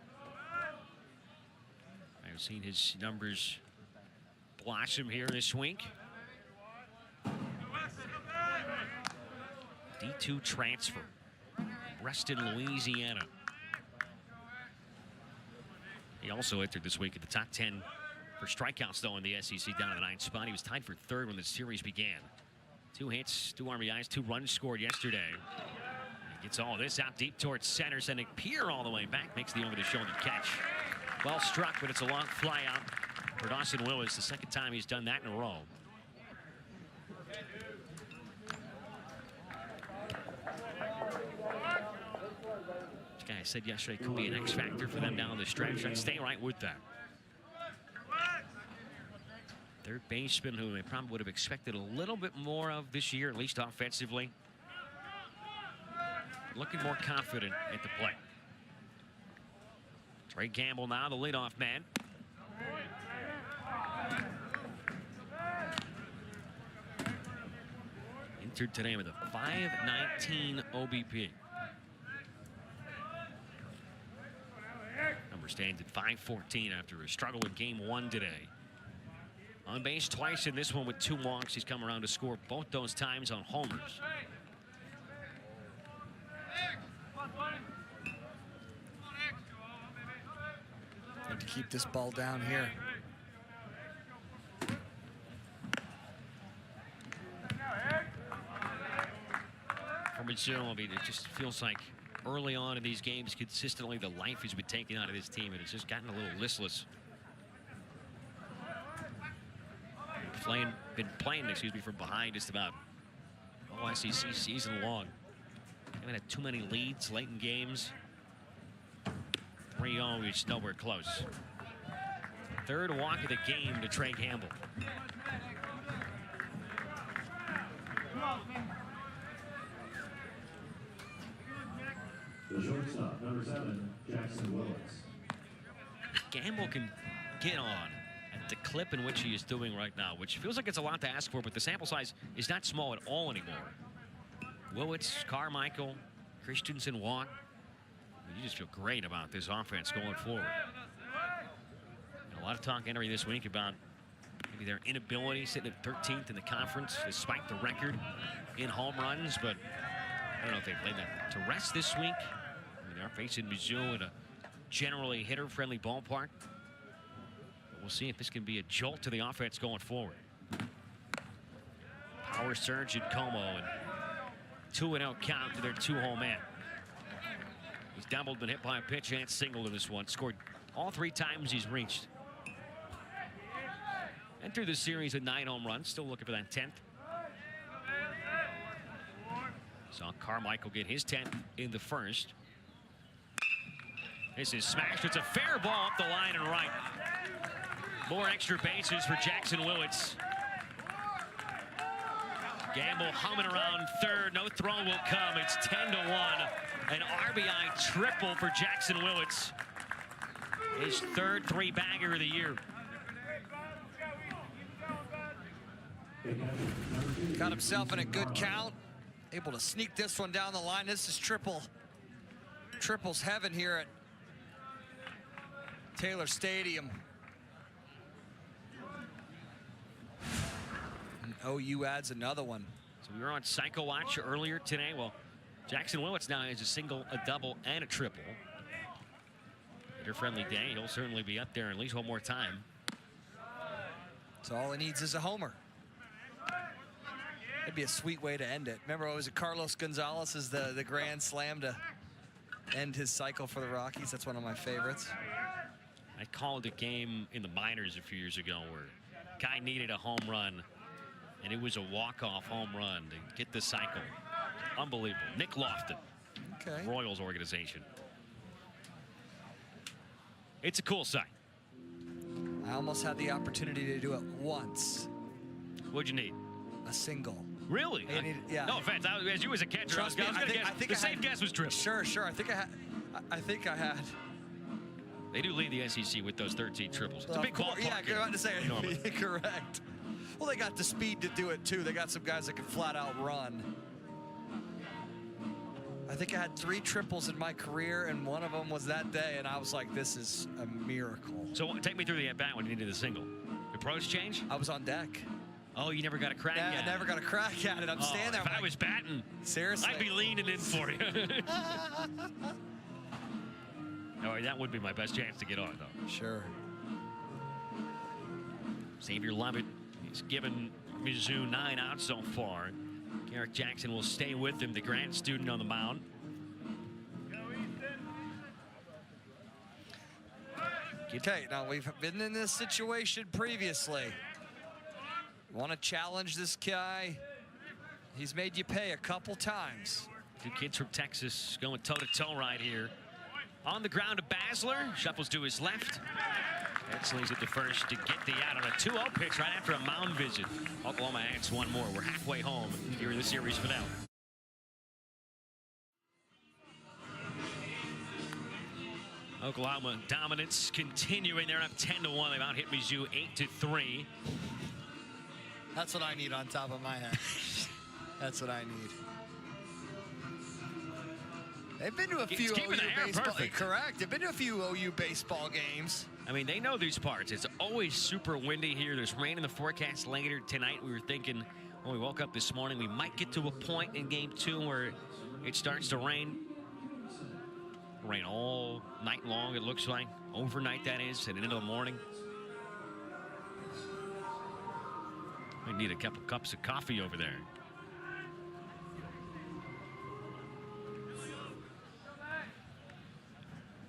I've seen his numbers blossom here this week. D2 transfer, Reston, Louisiana. He also entered this week at the top 10 for strikeouts, though, in the SEC, down in the 9th spot. He was tied for 3rd when the series began. 2 hits, 2 RBIs, 2 runs scored yesterday. He gets all this out deep towards center, sending Pierre all the way back, makes the over-the-shoulder catch. Well struck, but it's a long fly out for Dawson Willis, the 2nd time he's done that in a row. This guy said yesterday could be an X factor for them down the stretch. I'd stay right with that. Third baseman who they probably would have expected a little bit more of this year, at least offensively. Looking more confident at the plate. Trey Gamble now the leadoff man. entered today with a 519 OBP. Number stands at 514 after a struggle in game 1 today. On base twice in this one with 2 walks. He's come around to score both those times on homers. Need to keep this ball down here. For Mizzou, I mean, it just feels like early on in these games, consistently, the life has been taken out of this team, and it's just gotten a little listless. Been playing, from behind just about all SEC season long. Haven't had too many leads late in games. 3-0, he's nowhere close. Third walk of the game to Trey Campbell. The shortstop, number 7, Jackson Willis. Gamble can get on at the clip in which he is doing right now, which feels like it's a lot to ask for, but the sample size is not small at all anymore. Willits, Carmichael, Christensen, Watt. You just feel great about this offense going forward. And a lot of talk entering this week about maybe their inability, sitting at 13th in the conference, despite the record in home runs, but I don't know if they played that to rest this week. I mean, they're facing Mizzou in a generally hitter-friendly ballpark. But we'll see if this can be a jolt to the offense going forward. Power surge in Como, and 2-0 count to their 2-home man. He's doubled, been hit by a pitch and singled in this one. Scored all 3 times he's reached. Entered the series with 9 home runs. Still looking for that 10th. Saw Carmichael get his 10th in the first. This is smashed. It's a fair ball up the line and right. More extra bases for Jackson Willits. Gamble humming around third. No throw will come. It's 10-1. An RBI triple for Jackson Willits. His third 3-bagger of the year. Got himself in a good count. Able to sneak this one down the line. This is triples heaven here at Taylor Stadium. And OU adds another one. So we were on Psycho Watch earlier today. Well, Jackson Willits now has a single, a double, and a triple. Hitter-friendly day. He'll certainly be up there at least one more time. So all he needs is a homer. It'd be a sweet way to end it. Remember, was it Carlos Gonzalez is the grand slam to end his cycle for the Rockies? That's one of my favorites. I called a game in the minors a few years ago where guy needed a home run, and it was a walk-off home run to get the cycle. Unbelievable. Nick Lofton, Okay. Royals organization. It's a cool sight. I almost had the opportunity to do it once. What'd you need? A single. Really? Yeah. No offense. As you as a catcher, I was going to guess. The safe guess was triple. Sure. I think I had. They do lead the SEC with those 13 triples. It's a big ballpark. Yeah, here. I'm about to say Normally. correct. Well, they got the speed to do it too. They got some guys that can flat out run. I think I had 3 triples in my career, and one of them was that day, and I was like, this is a miracle. So take me through the at-bat when you needed the single. Approach change? I was on deck. Oh, you never got a crack Yeah, at it. I never got a crack at it. I'm standing there. If I like, was batting, seriously? I'd be leaning in for you. No, that would be my best chance to get on, though. Sure. Xavier Lovett, he's given Mizzou 9 outs so far. Garrett Jackson will stay with him, the grad student on the mound. Okay, now we've been in this situation previously. Want to challenge this guy? He's made you pay a couple times. 2 kids from Texas going toe-to-toe right here. On the ground to Basler, shuffles to his left. And slings it to first to get the out on a 2-0 pitch right after a mound visit. Oklahoma adds one more. We're halfway home here in the series finale. Oklahoma dominance continuing. They're up 10-1. They've out-hit Mizzou 8-3. That's what I need on top of my head. That's what I need. They've been to a It's few keeping OU the air baseball. perfect. Correct. They've been to a few OU baseball games. I mean, they know these parts. It's always super windy here. There's rain in the forecast later tonight. We were thinking when we woke up this morning, we might get to a point in game 2 where it starts to rain. Rain all night long, it looks like. Overnight, that is, and into the morning. We need a couple cups of coffee over there.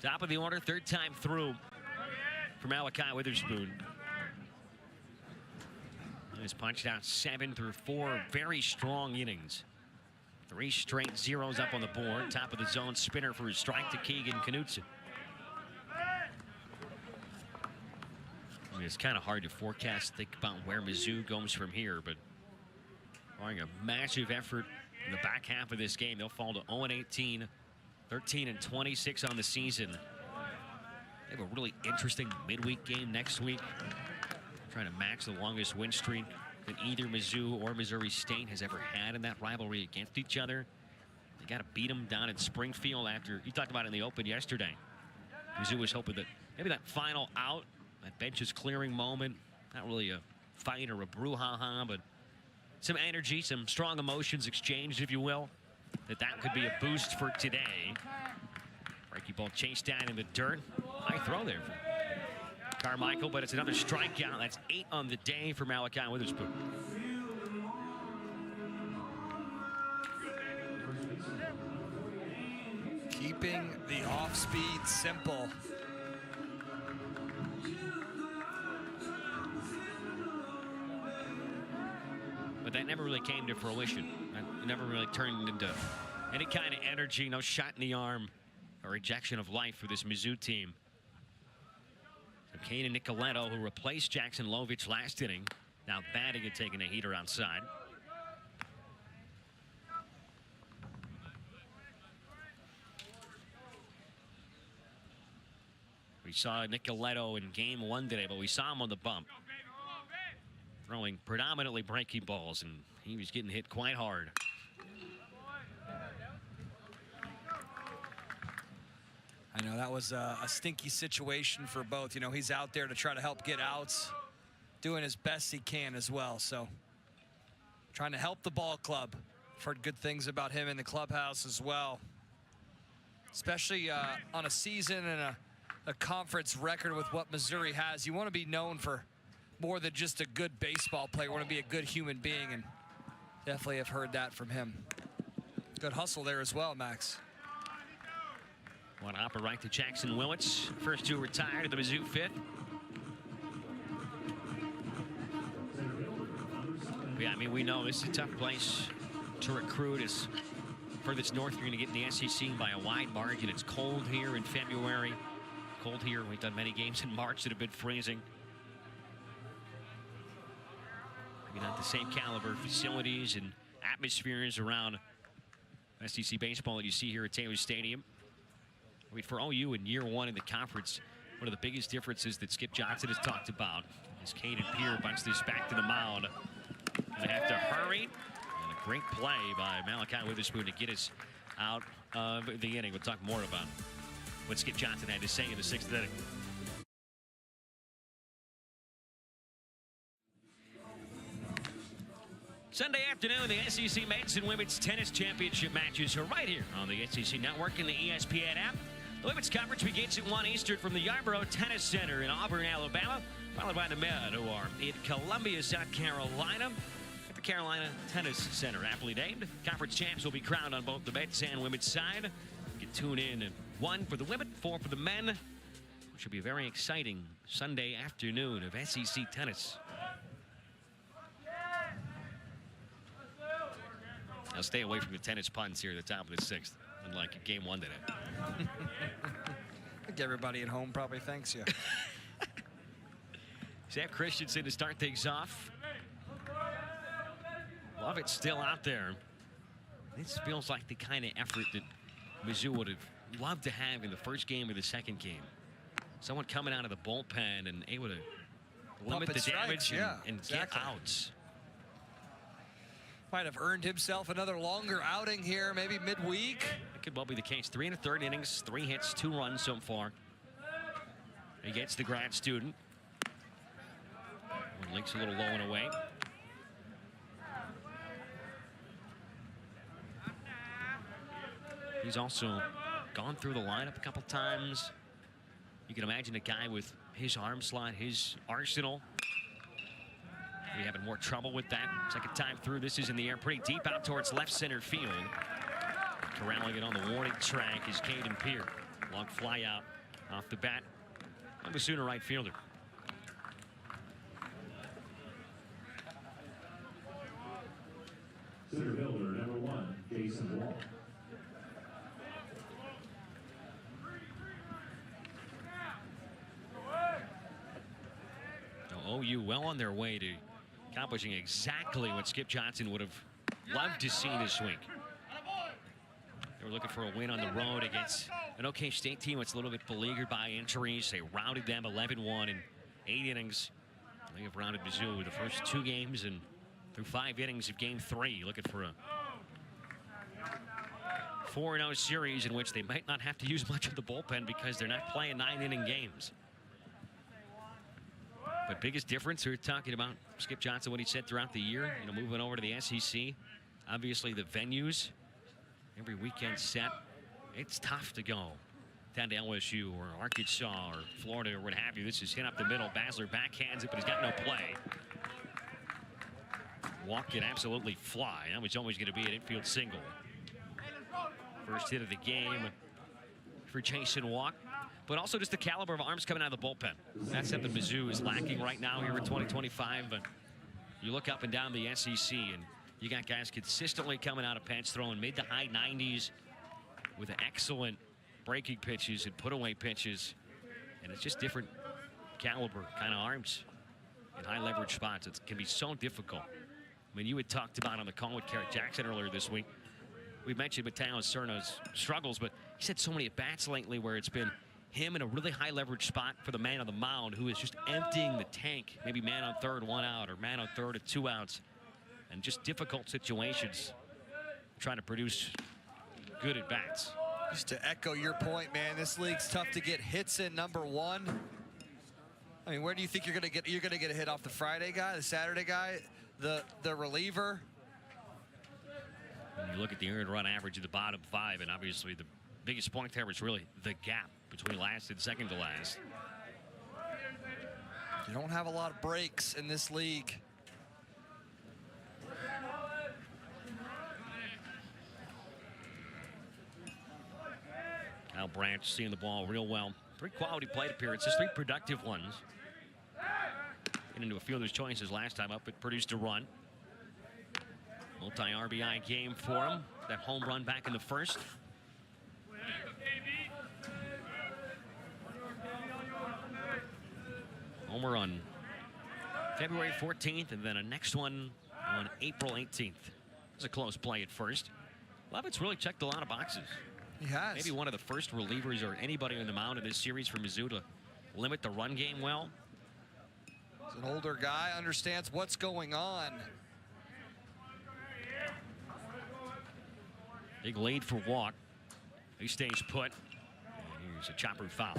Top of the order, third time through for Malachi Witherspoon. He's punched out 7 through 4 very strong innings. 3 straight zeros up on the board. Top of the zone spinner for his strike to Keegan Knutson. I mean, it's kind of hard to forecast, think about where Mizzou goes from here, but barring a massive effort in the back half of this game, they'll fall to 0-18, 13-26 on the season. They have a really interesting midweek game next week, trying to match the longest win streak that either Mizzou or Missouri State has ever had in that rivalry against each other. They got to beat them down in Springfield after, you talked about it in the open yesterday. Mizzou was hoping that maybe that final out, that benches clearing moment, not really a fight or a brouhaha, but some energy, some strong emotions exchanged, if you will, that could be a boost for today. Breaking ball chased down in the dirt. High throw there from Carmichael, but it's another strikeout. That's 8 on the day for Malachi Witherspoon. Keeping the off-speed simple. But that never really came to fruition. That never really turned into any kind of energy, no shot in the arm or ejection of life for this Mizzou team. So Caden Nicoletto, who replaced Jackson Lovich last inning, now batting and taking a heater outside. We saw Nicoletto in game 1 today, but we saw him on the bump, throwing predominantly breaking balls, and he was getting hit quite hard. I know that was a stinky situation for both. You know, he's out there to try to help get outs, doing as best he can as well. So trying to help the ball club. I've heard good things about him in the clubhouse as well, especially on a season and a conference record with what Missouri has. You want to be known for more than just a good baseball player. You want to be a good human being, and definitely have heard that from him. Good hustle there as well, Max. One hopper right to Jackson Willits. First 2 retired, the Mizzou 5th. Yeah, I mean, we know this is a tough place to recruit. As furthest north, you're going to get in the SEC by a wide margin. It's cold here in February. Cold here. We've done many games in March that have been freezing. Maybe not the same caliber facilities and atmospheres around SEC baseball that you see here at Taylor Stadium. I mean, for OU in year 1 in the conference, one of the biggest differences that Skip Johnson has talked about is Caden Pierre bunts this back to the mound. Gonna have to hurry. And a great play by Malachi Witherspoon to get us out of the inning. We'll talk more about what Skip Johnson had to say in the 6th inning. Sunday afternoon, the SEC Men's and Women's Tennis Championship matches are right here on the SEC Network and the ESPN app. The women's coverage begins at 1 Eastern from the Yarborough Tennis Center in Auburn, Alabama, followed by the men who are in Columbia, South Carolina, at the Carolina Tennis Center, aptly named. Conference champs will be crowned on both the men's and women's side. You can tune in at 1 for the women, 4 for the men. It should be a very exciting Sunday afternoon of SEC tennis. Now stay away from the tennis puns here at the top of the 6th, unlike game 1 today. I think everybody at home probably thanks you. Sam Christensen to start things off. Lovett's still out there. This feels like the kind of effort that Mizzou would have loved to have in the first game or the second game. Someone coming out of the bullpen and able to limit the damage and exactly. get outs. Might have earned himself another longer outing here, maybe midweek. That could well be the case. 3 1/3 innings, 3 hits, 2 runs so far against the grad student. One leaks a little low and away. He's also gone through the lineup a couple times. You can imagine a guy with his arm slot, his arsenal. We having more trouble with that. Second time through, this is in the air pretty deep out towards left center field. Corralling it on the warning track is Caden Peer. Long fly out off the bat of the Sooner right fielder. Center fielder number 1, Jason Wall. Now, OU well on their way to accomplishing exactly what Skip Johnson would have loved to see this week. They were looking for a win on the road against an OK State team that's a little bit beleaguered by injuries. They routed them 11-1 in 8 innings. They have rounded Mizzou the first 2 games and through 5 innings of game 3, looking for a 4-0 series in which they might not have to use much of the bullpen because they're not playing 9-inning games. But biggest difference, we're talking about Skip Johnson, what he said throughout the year, moving over to the SEC. Obviously, the venues, every weekend set, it's tough to go down to LSU or Arkansas or Florida or what have you. This is hit up the middle. Basler backhands it, but he's got no play. Walk can absolutely fly. That was always going to be an infield single. First hit of the game for Jason Walk. But also just the caliber of arms coming out of the bullpen. That's something Mizzou is lacking right now here in 2025. But you look up and down the SEC, and you got guys consistently coming out of Penn, throwing mid to high 90s with excellent breaking pitches and put-away pitches. And it's just different caliber kind of arms in high leverage spots. It can be so difficult. I mean, you had talked about on the call with Carrot Jackson earlier this week. We mentioned Mateo Cerna's struggles, but he's had so many at-bats lately where it's been him in a really high leverage spot for the man on the mound who is just emptying the tank. Maybe man on third, 1 out, or man on third at 2 outs. And just difficult situations trying to produce good at-bats. Just to echo your point, man, this league's tough to get hits in, number 1. I mean, where do you think you're gonna get a hit off the Friday guy, the Saturday guy, the reliever? When you look at the earned run average of the bottom 5, and obviously the biggest point there was really the gap between last and second to last. You don't have a lot of breaks in this league. Kyle Branch seeing the ball real well. 3 quality plate appearances, 3 productive ones. Getting into a fielder's choices last time up, it produced a run. Multi-RBI game for him. That home run back in the first. Homer on February 14th, and then a next one on April 18th. It was a close play at first. Levitt's really checked a lot of boxes. He has. Maybe one of the first relievers or anybody on the mound in this series for Mizzou to limit the run game well. He's an older guy, understands what's going on. Big lead for Walk. He stays put. And here's a chopper foul.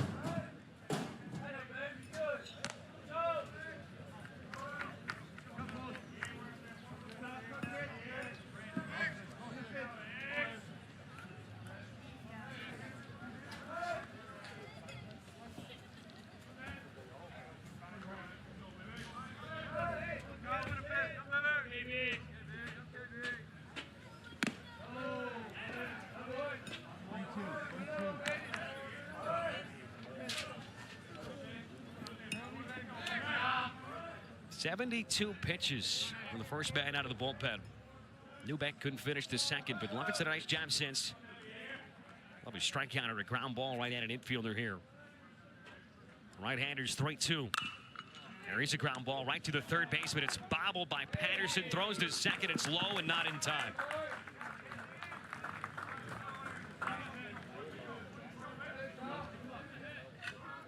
.72 pitches from the first bat out of the bullpen. Newbeck couldn't finish the second, but Lovitz did a nice job since. Lovely strikeout or a ground ball right at an infielder here. Right-handers 3-2. There is a ground ball right to the third baseman. It's bobbled by Patterson. Throws to second. It's low and not in time.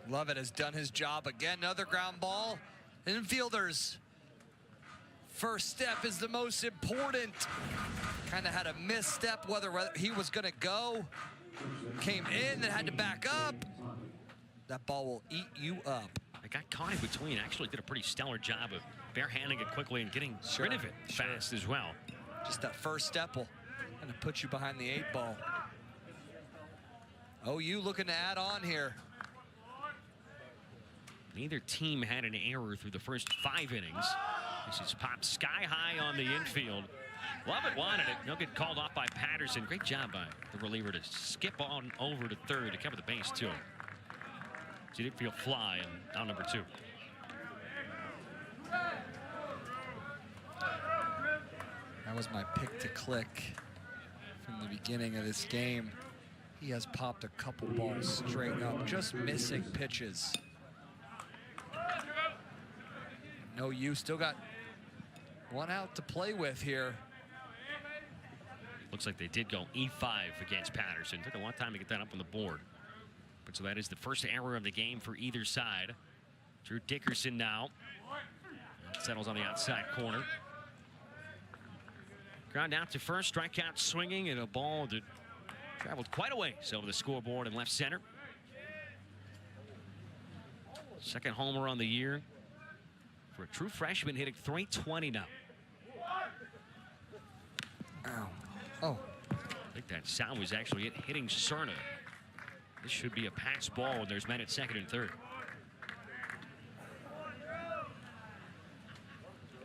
Lovett has done his job again. Another ground ball. Infielders first step is the most important. Kind of had a misstep, whether he was going to go. Came in, then had to back up. That ball will eat you up. I got caught in between. Actually did a pretty stellar job of barehanding it quickly and getting rid of it fast as well. Just that first step will kind of put you behind the 8 ball. OU looking to add on here. Neither team had an error through the first 5 innings. This is popped sky high on the infield. Lovett wanted it. He'll get called off by Patterson. Great job by the reliever to skip on over to third to cover the base, too. So he did feel fly and down number 2. That was my pick to click from the beginning of this game. He has popped a couple balls straight up, just missing pitches. No, you still got 1 out to play with here. Looks like they did go E5 against Patterson. Took a long time to get that up on the board. But so that is the first error of the game for either side. Drew Dickerson now settles on the outside corner. Ground out to first, strikeout swinging, and a ball that traveled quite a ways over the scoreboard in left center. Second homer on the year for a true freshman, hitting .320 now. Ow. Oh. I think that sound was actually it hitting Cerna. This should be a pass ball when there's men at second and third.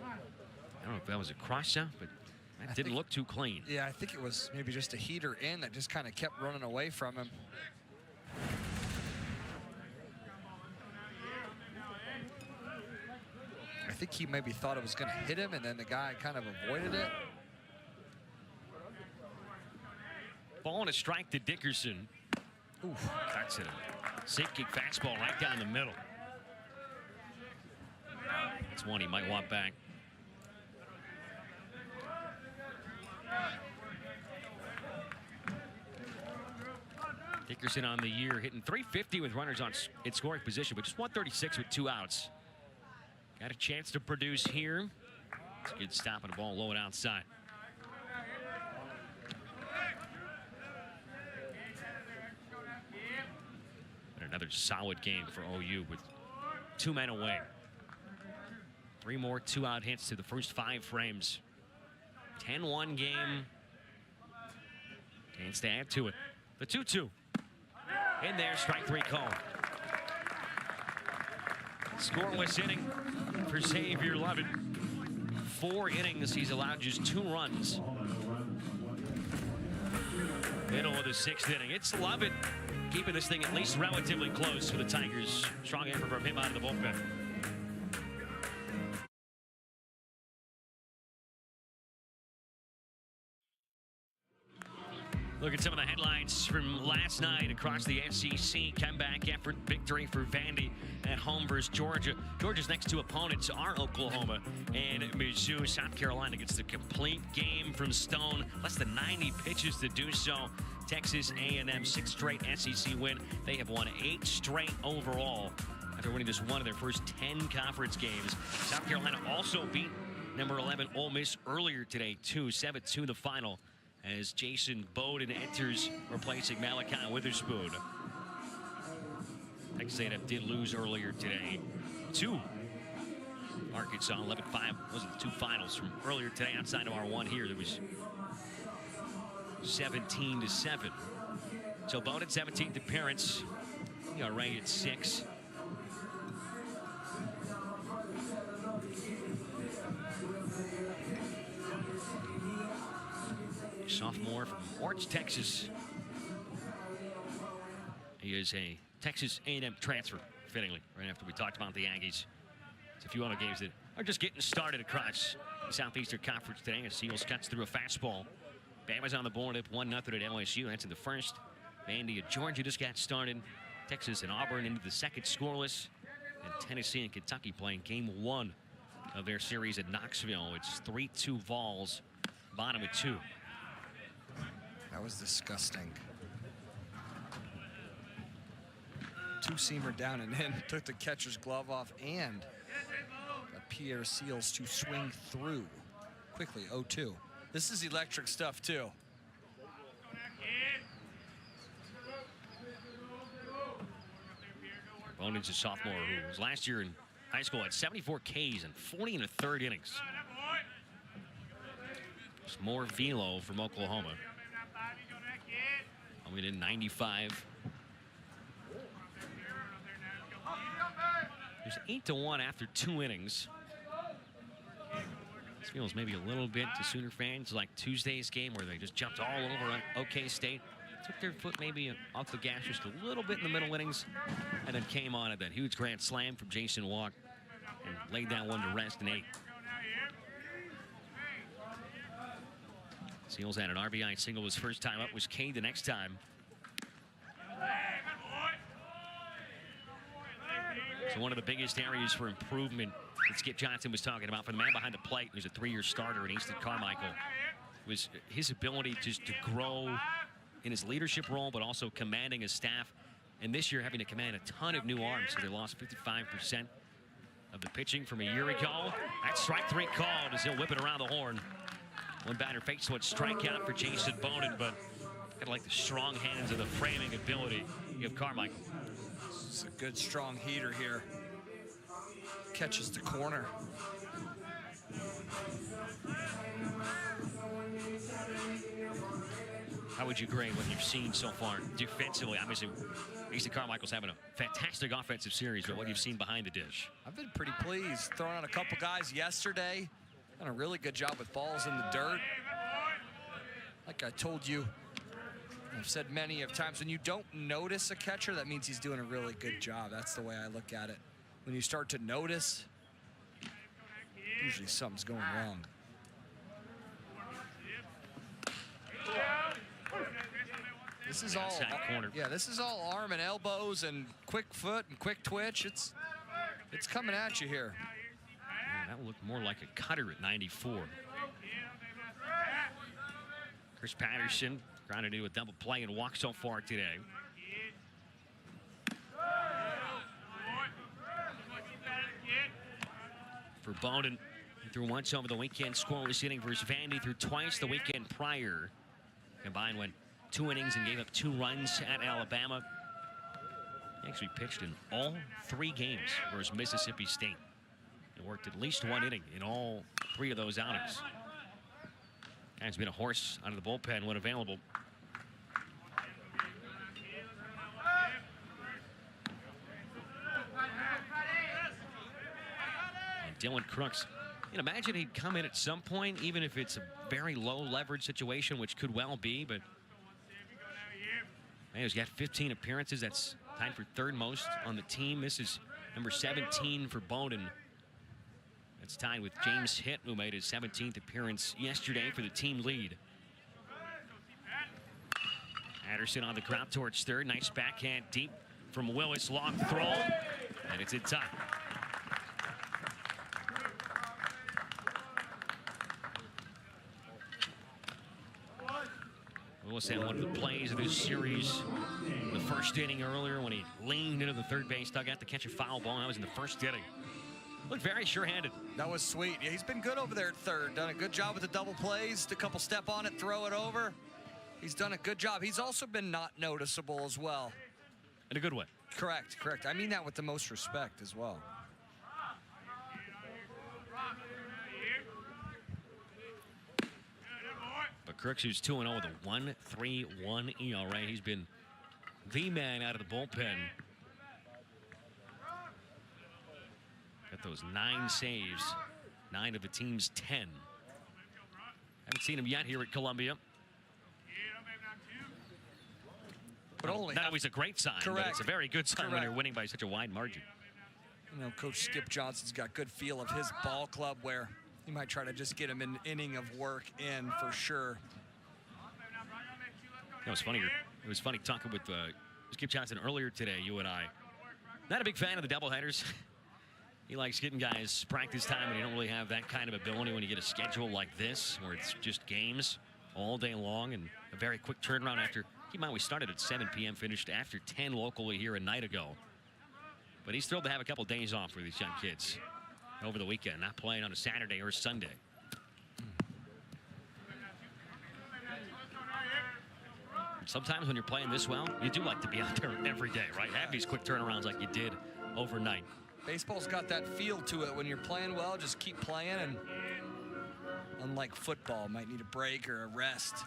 I don't know if that was a cross out, but that didn't look too clean. Yeah, I think it was maybe just a heater in that just kind of kept running away from him. I think he maybe thought it was going to hit him, and then the guy kind of avoided it. Ball and a strike to Dickerson. Oof, cuts it. Sinking fastball right down the middle. That's one he might want back. Dickerson on the year hitting .350 with runners on in scoring position, but just .136 with 2 outs. Got a chance to produce here. It's a good stop on the ball low and outside. And another solid game for OU with 2 men away. 3 more 2-out hits to the first 5 frames. 10-1 game. Chance to add to it. The 2-2. In there, strike 3 call. Scoreless inning for Xavier Lovett. 4 innings, he's allowed just 2 runs. Middle of the 6th inning. It's Lovett keeping this thing at least relatively close for the Tigers. Strong effort from him out of the bullpen. Look at some of the headlines from last night across the SEC. Comeback effort, victory for Vandy at home versus Georgia. Georgia's next 2 opponents are Oklahoma and Mizzou. South Carolina gets the complete game from Stone. Less than 90 pitches to do so. Texas A&M 6th straight SEC win. They have won 8 straight overall after winning just 1 of their first 10 conference games. South Carolina also beat number 11 Ole Miss earlier today, 7-2 the final, as Jason Bowden enters replacing Malachi Witherspoon. Texas A&M did lose earlier today to Arkansas. 11-5 was the 2 finals from earlier today. Outside of our one here, there was 17-7. So Bowden 17th appearance. ERA at 6. Sophomore from Orange, Texas. He is a Texas A&M transfer, fittingly, right after we talked about the Aggies. It's a few other games that are just getting started across the Southeastern Conference today as Seals cuts through a fastball. Bama's on the board up 1-0 at LSU. That's in the first. Vandy at Georgia just got started. Texas and Auburn into the second scoreless. And Tennessee and Kentucky playing game 1 of their series at Knoxville. It's 3-2 Vols, bottom at 2. That was disgusting. 2-seamer down and in. Took the catcher's glove off and got Pierre Seals to swing through quickly. 0-2. This is electric stuff too. Bonen's a sophomore who was last year in high school at 74 Ks and 40 in the third innings. It's more velo from Oklahoma. Coming in 95. There's 8-1 after 2 innings. This feels maybe a little bit to Sooner fans like Tuesday's game where they just jumped all over on OK State. Took their foot maybe off the gas just a little bit in the middle innings and then came on at that huge grand slam from Jason Walk and laid that one to rest in 8. Seals had an RBI single his first time up, was Cade the next time. So one of the biggest areas for improvement that Skip Johnson was talking about for the man behind the plate, who's a 3-year starter in Easton Carmichael, was his ability just to grow in his leadership role, but also commanding his staff. And this year having to command a ton of new arms, so they lost 55% of the pitching from a year ago. That strike 3 called as he'll whip it around the horn. One batter fakes one strikeout for Jason Bonin, but kind of like the strong hands and the framing ability of Carmichael. It's a good strong heater here. Catches the corner. How would you grade what you've seen so far defensively? Obviously, Easton Carmichael's having a fantastic offensive series, but what you've seen behind the dish. I've been pretty pleased. Throwing out a couple guys yesterday. Done a really good job with balls in the dirt. Like I told you, I've said many of times, when you don't notice a catcher, that means he's doing a really good job. That's the way I look at it. When you start to notice, usually something's going wrong. This is all, Outside corner. yeah, this is all arm and elbows and quick foot and quick twitch. It's coming at you here. Yeah, that looked more like a cutter at 94. Chris Patterson trying to do a double play and walk so far today. For Bowden, he threw once over the weekend, scoreless inning versus Vandy, threw twice the weekend prior. Combined went 2 innings and gave up 2 runs at Alabama. He actually pitched in all 3 games versus Mississippi State. He worked at least 1 inning in all 3 of those outings. Guy's been a horse out of the bullpen when available. And Dylan Crooks, you know, imagine he'd come in at some point, even if it's a very low leverage situation, which could well be, but man, he's got 15 appearances. That's tied for 3rd most on the team. This is number 17 for Bowden. It's tied with James Hitt, who made his 17th appearance yesterday for the team lead. Anderson on the ground towards 3rd. Nice backhand deep from Willis. Long throw, and it's in time. Willis had one of the plays of this series in the 1st inning earlier when he leaned into the 3rd base dugout to catch a foul ball. That was in the 1st inning. Looked very sure-handed. That was sweet. Yeah, he's been good over there at 3rd. Done a good job with the double plays. A couple step on it, throw it over. He's done a good job. He's also been not noticeable as well. In a good way. Correct, correct. I mean that with the most respect as well. But Crooks, who's 2-0 with a 1.31 ERA. He's been the man out of the bullpen. Got those 9 saves, 9 of the team's 10. Haven't seen him yet here at Columbia. But only not always a great sign, but it's a very good sign when you're winning by such a wide margin. You know, Coach Skip Johnson's got good feel of his ball club, where he might try to just get him an inning of work in for sure. It was funny. It was funny talking with Skip Johnson earlier today. You and I, not a big fan of the doubleheaders. He likes getting guys practice time, and you don't really have that kind of ability when you get a schedule like this, where it's just games all day long and a very quick turnaround after. Keep in mind, we started at 7 p.m., finished after 10 locally here a night ago. But he's thrilled to have a couple days off for these young kids. over the weekend, not playing on a Saturday or Sunday. Sometimes when you're playing this well, you do like to be out there every day, right? Have these quick turnarounds like you did overnight. Baseball's got that feel to it. When you're playing well, just keep playing. And unlike football, might need a break or a rest.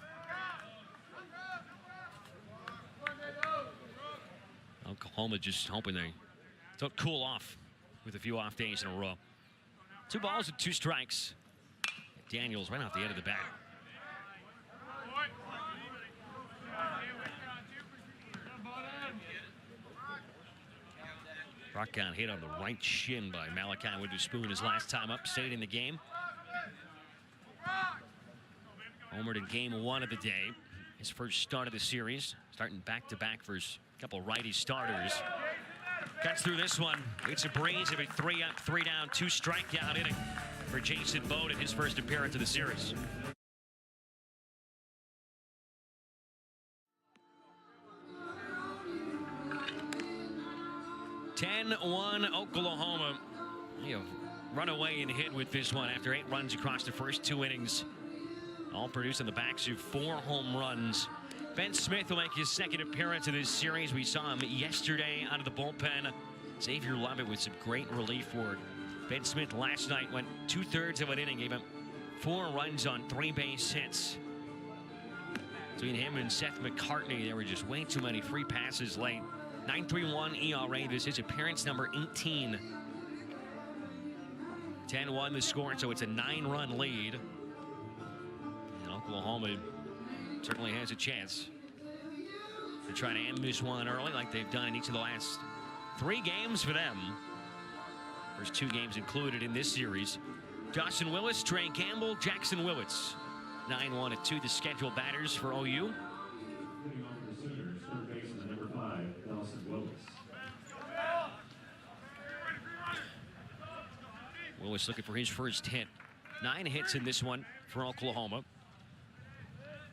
Oklahoma just hoping they don't cool off with a few off days in a row. 2 balls and 2 strikes. Daniels right off the end of the bat. Rock got hit on the right shin by Malachi Witherspoon his last time up, stayed in the game. Homered in game 1 of the day. His first start of the series, starting back-to-back for his couple righty starters. Cuts through this one. It's a breeze of a 3 up, 3 down, 2 strikeout inning for Jason Bowden, his first appearance of the series. (10-1) Oklahoma. They have run away and hit with this one after 8 runs across the first 2 innings. All produced on the backs of 4 home runs. Ben Smith will make his second appearance of this series. We saw him yesterday out of the bullpen. Xavier Lovett with some great relief work. Ben Smith last night went 2/3 of an inning, gave him 4 runs on 3 base hits. Between him and Seth McCartney, there were just way too many free passes late. 9.31 ERA. This is appearance number 18. 10-1 the score, so it's a 9-run lead. And Oklahoma certainly has a chance to try to end this one early like they've done in each of the last 3 games for them. First 2 games included in this series. Dawson Willis, Trey Campbell, Jackson Willits. 9-1-2 the scheduled batters for OU. Leading off for the Sooners, third baseman number 5, Dawson Willis. Willis looking for his first hit. 9 hits in this one for Oklahoma.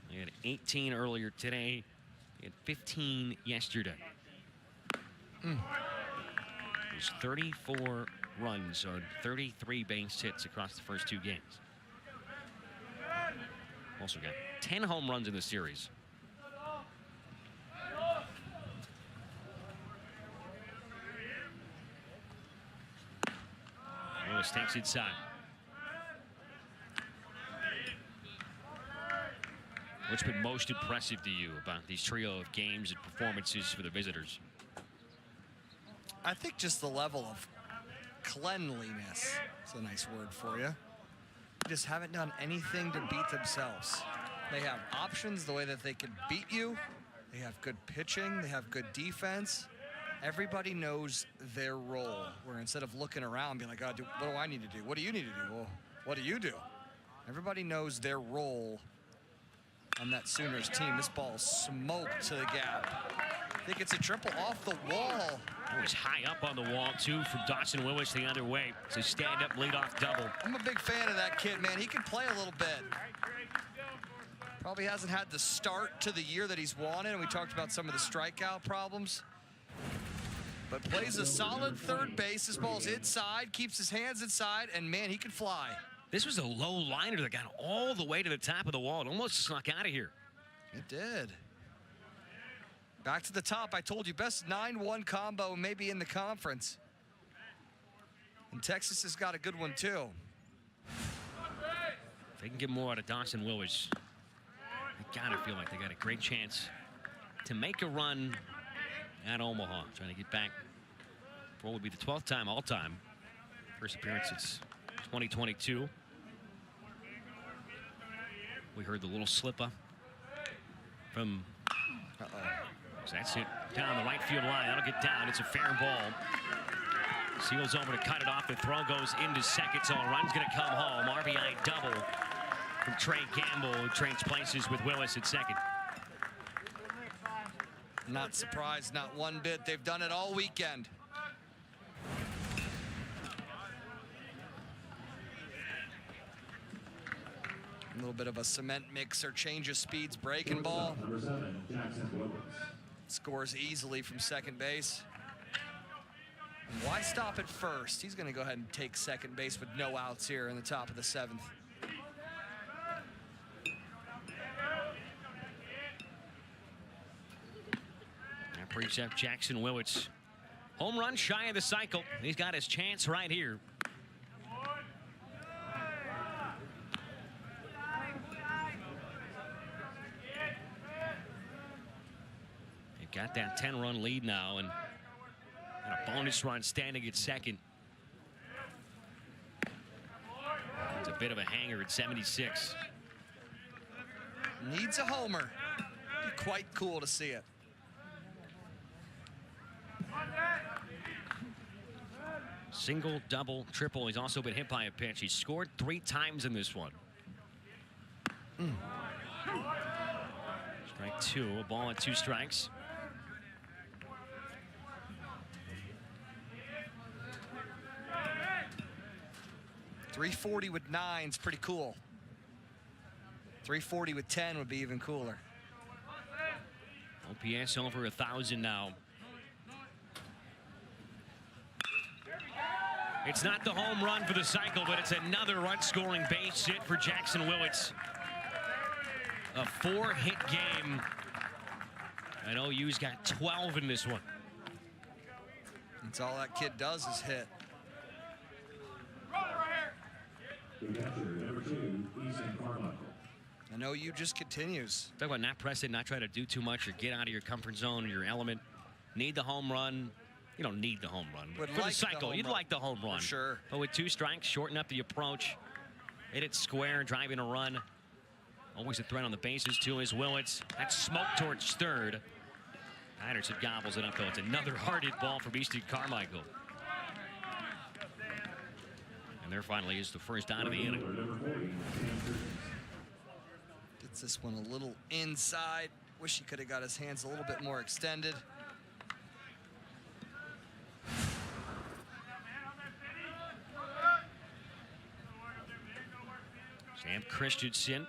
He had 18 earlier today. He had 15 yesterday. There's 34 runs on 33 base hits across the first 2 games. Also got 10 home runs in the series. Willis takes inside. What's been most impressive to you about these trio of games and performances for the visitors? I think just the level of cleanliness. It's a nice word for you. They just haven't done anything to beat themselves. They have options the way that they can beat you. They have good pitching. They have good defense. Everybody knows their role, where instead of looking around and being like, oh, what do I need to do? What do you need to do? Well, what do you do? Everybody knows their role on that Sooners team. This ball smoked to the gap. I think it's a triple off the wall. It was high up on the wall, too, from Dawson Willis the other way. It's a stand-up leadoff double. I'm a big fan of that kid, man. He can play a little bit. Probably hasn't had the start to the year that he's wanted, and we talked about some of the strikeout problems. But plays a solid third base. This ball's inside, keeps his hands inside, and, man, he can fly. This was a low liner that got all the way to the top of the wall. It almost snuck out of here. It did. Back to the top. I told you, best 9-1 combo maybe in the conference. And Texas has got a good one, too. If they can get more out of Dawson Willis, they gotta feel like they got a great chance to make a run at Omaha. Trying to get back for what would be the 12th time all-time. First appearance since 2022. We heard the little slip-up from... So that's it down the right field line. That'll get down. It's a fair ball. Seals over to cut it off. The throw goes into second, so a run's going to come home. RBI double from Trey Campbell, who trades places with Willis at second. Not surprised, not one bit. They've done it all weekend. A little bit of a cement mixer, change of speeds, breaking ball. Number 7, Jackson Willis. Scores easily from second base. Why stop at first? He's going to go ahead and take second base with no outs here in the top of the 7th. That brings up Jackson Willits. Home run shy of the cycle. He's got his chance right here. They've got that 10-run lead now, and a bonus run standing at second. It's a bit of a hanger at 76. Needs a homer. Be quite cool to see it. Single, double, triple. He's also been hit by a pitch. He scored 3 times in this one. Strike 2, a ball and 2 strikes. .340 with 9's pretty cool. .340 with 10 would be even cooler. OPS over 1,000 now. It's not the home run for the cycle, but it's another run-scoring base hit for Jackson Willits. A 4-hit game. And OU's got 12 in this one. That's all that kid does is hit. The catcher, number 2, Easton Carmichael. And OU just continues. Talk about not pressing, not try to do too much or get out of your comfort zone or your element. Need the home run. You don't need the home run. Would For like the cycle, the you'd home like the home run. For sure. But with 2 strikes, shorten up the approach. Hit it square, driving a run. Always a threat on the bases, too, is Willits. That's smoke towards third. Patterson gobbles it up, though. It's another hard-hit ball from Easton Carmichael. And there finally is the first out of the inning. Number 40, Gets this one a little inside. Wish he could have got his hands a little bit more extended. Sam Christensen,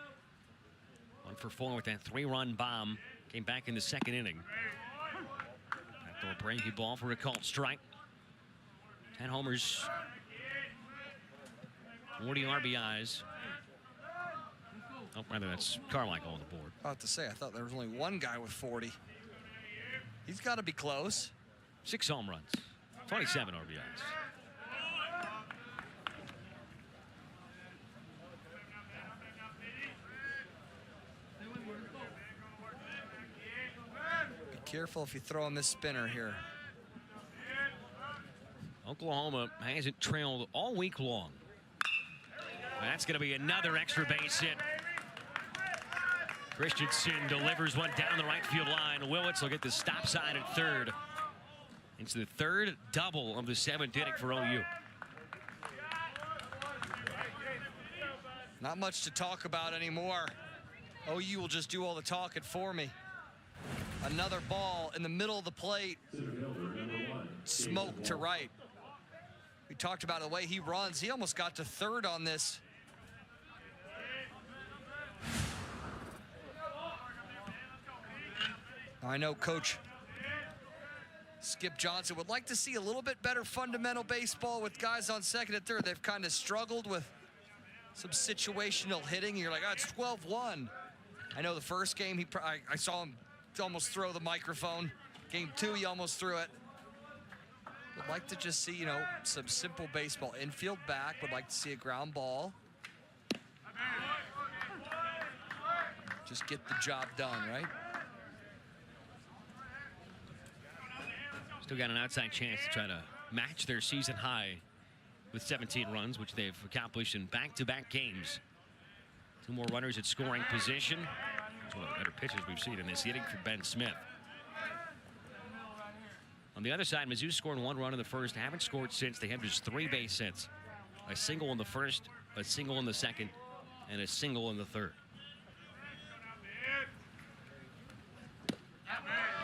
1 for 4 with that 3-run bomb. Came back in the 2nd inning. Backdoor breaking ball for a called strike. 10 homers, 40 RBIs. Oh, rather, that's Carmichael on the board. About to say, I thought there was only one guy with 40. He's got to be close. 6 home runs, 27 RBIs. Be careful if you throw him this spinner here. Oklahoma hasn't trailed all week long. That's going to be another extra base hit. Christensen delivers one down the right field line. Willits will get the stop sign at third. It's the 3rd double of the 7th inning for OU. Not much to talk about anymore. OU will just do all the talking for me. Another ball in the middle of the plate. Smoke to right. We talked about the way he runs. He almost got to third on this. I know Coach Skip Johnson would like to see a little bit better fundamental baseball with guys on second and third. They've kind of struggled with some situational hitting. You're like, oh, it's 12-1. I know the first game, I saw him almost throw the microphone. Game 2, he almost threw it. Would like to just see, some simple baseball. Infield back, would like to see a ground ball. Just get the job done, right? Still got an outside chance to try to match their season high with 17 runs, which they've accomplished in back-to-back games. 2 more runners at scoring position. It's one of the better pitches we've seen in this inning for Ben Smith. On the other side, Mizzou scored 1 run in the first. Haven't scored since. They have just 3 base hits. A single in the first, a single in the second, and a single in the third.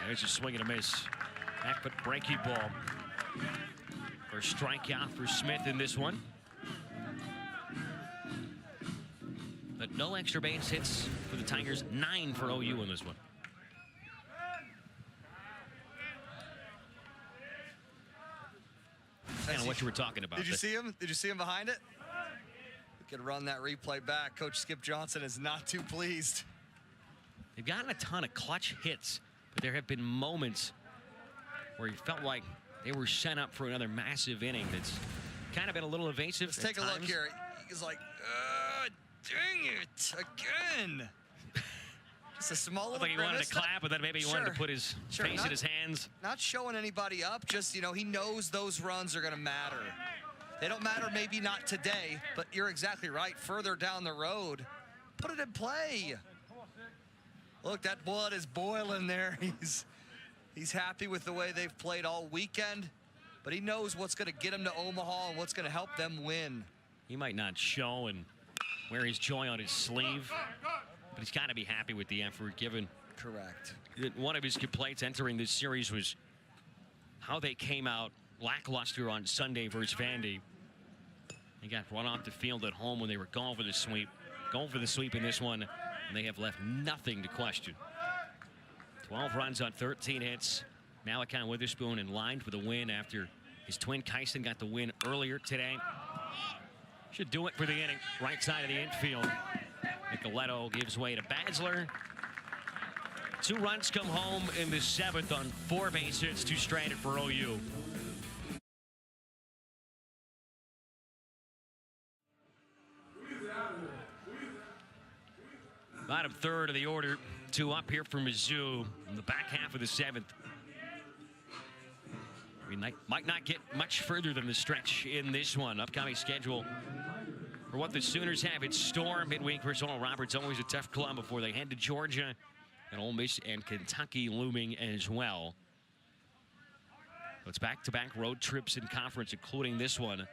There's a swing and a miss. Back foot breaking ball. First strikeout for Smith in this one. But no extra base hits for the Tigers. 9 for OU in this one. kind of what you were talking about. Did you see him? Did you see him behind it? We could run that replay back. Coach Skip Johnson is not too pleased. They've gotten a ton of clutch hits, but there have been moments where you felt like they were set up for another massive inning that's kind of been a little evasive. Let's take a look here. He's like, dang it, again. Just a small little I think he wanted grimace. to clap, but then maybe he wanted to put his face in his hands. Not showing anybody up, just, you know, he knows those runs are going to matter. They don't matter, maybe not today, but you're exactly right. Further down the road, put it in play. Look, that blood is boiling there. He's happy with the way they've played all weekend, but he knows what's going to get him to Omaha and what's going to help them win. He might not show and wear his joy on his sleeve, but he's got to be happy with the effort given. Correct. One of his complaints entering this series was how they came out lackluster on Sunday versus Vandy. They got run off the field at home when they were going for the sweep. Going for the sweep in this one, and they have left nothing to question. 12 runs on 13 hits. Malachi Witherspoon in line for the win after his twin Kyson got the win earlier today. Should do it for the inning. Right side of the infield. Nicoletto gives way to Basler. 2 runs come home in the 7th on 4 base hits, 2 stranded for OU. Bottom third of the order, 2 up here for Mizzou in the back half of the 7th. We might not get much further than the stretch in this one. Upcoming schedule for what the Sooners have in store midweek versus Oral Roberts. Always a tough club before they head to Georgia, and Ole Miss and Kentucky looming as well. So it's back-to-back road trips in conference, including this one.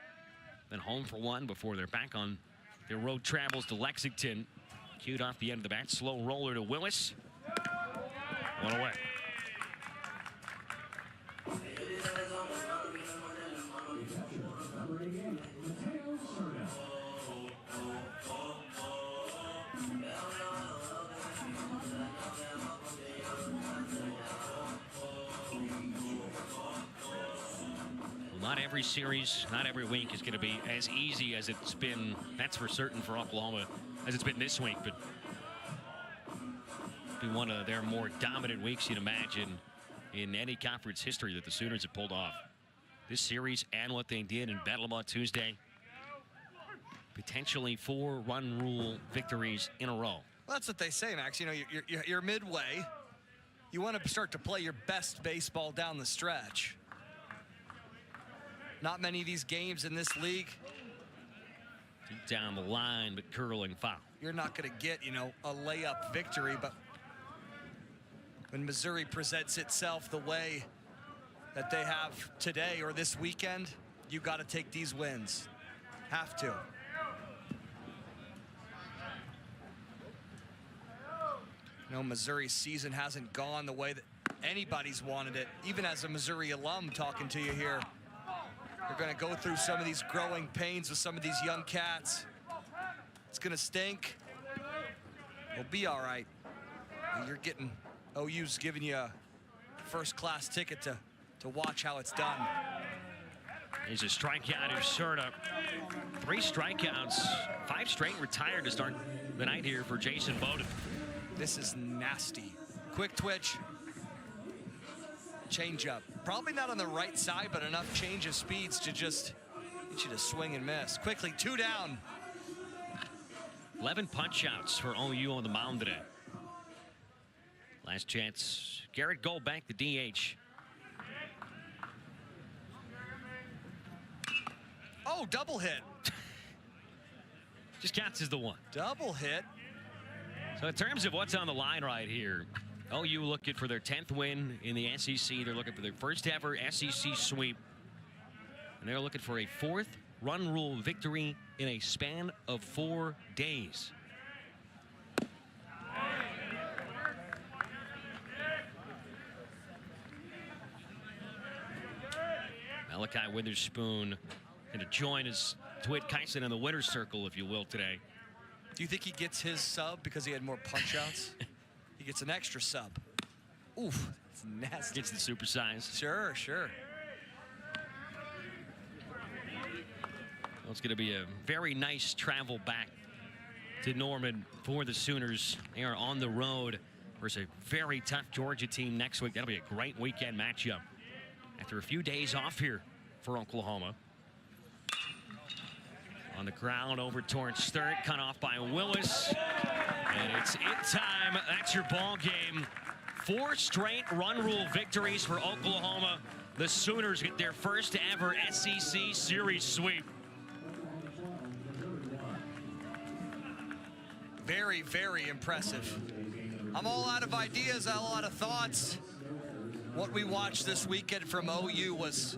Then home for one before they're back on their road travels to Lexington. Cued off the end of the bat. Slow roller to Willis. 1 away. Not every series, not every week is going to be as easy as it's been, that's for certain, for Oklahoma, as it's been this week. But be one of their more dominant weeks, you'd imagine, in any conference history that the Sooners have pulled off. This series and what they did in Bedlam on Tuesday. Potentially 4 run rule victories in a row. Well, that's what they say, Max. You know, you're midway. You want to start to play your best baseball down the stretch. Not many of these games in this league. Deep down the line, but curling foul. You're not going to get, you know, a layup victory, but when Missouri presents itself the way that they have today or this weekend, you got to take these wins. Have to. You know, Missouri's season hasn't gone the way that anybody's wanted it. Even as a Missouri alum talking to you here, you're going to go through some of these growing pains with some of these young cats. It's going to stink. We'll be all right. You're getting, OU's giving you a first-class ticket to watch how it's done. He's a strikeout of Serta. 3 strikeouts, 5 straight retired to start the night here for Jason Bowden. This is nasty. Quick twitch. Change up. Probably not on the right side, but enough change of speeds to just get you to swing and miss. Quickly, 2 down. 11 punch outs for OU on the mound today. Last chance. Garrett Goldbank, the DH. Oh, double hit. Just counts as the 1. Double hit. So in terms of what's on the line right here, OU looking for their 10th win in the SEC. They're looking for their first ever SEC sweep. And they're looking for a 4th run rule victory in a span of 4 days. Malachi Witherspoon going to join his Dwight Kyson in the winner's circle, if you will, today. Do you think he gets his sub because he had more punch outs? He gets an extra sub. Oof, it's nasty. Gets the supersize. Sure, sure. It's going to be a very nice travel back to Norman for the Sooners. They are on the road versus a very tough Georgia team next week. That'll be a great weekend matchup after a few days off here for Oklahoma. On the ground over towards Sturt, cut off by Willis. And it's it time. That's your ball game. 4 straight run rule victories for Oklahoma. The Sooners get their first ever SEC series sweep. Very, very impressive. I'm all out of ideas, all out of thoughts. What we watched this weekend from OU was,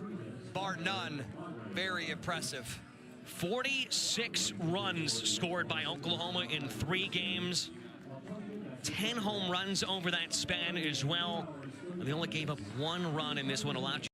bar none, very impressive. 46 runs scored by Oklahoma in 3 games. 10 home runs over that span as well. And they only gave up 1 run in this one, allowed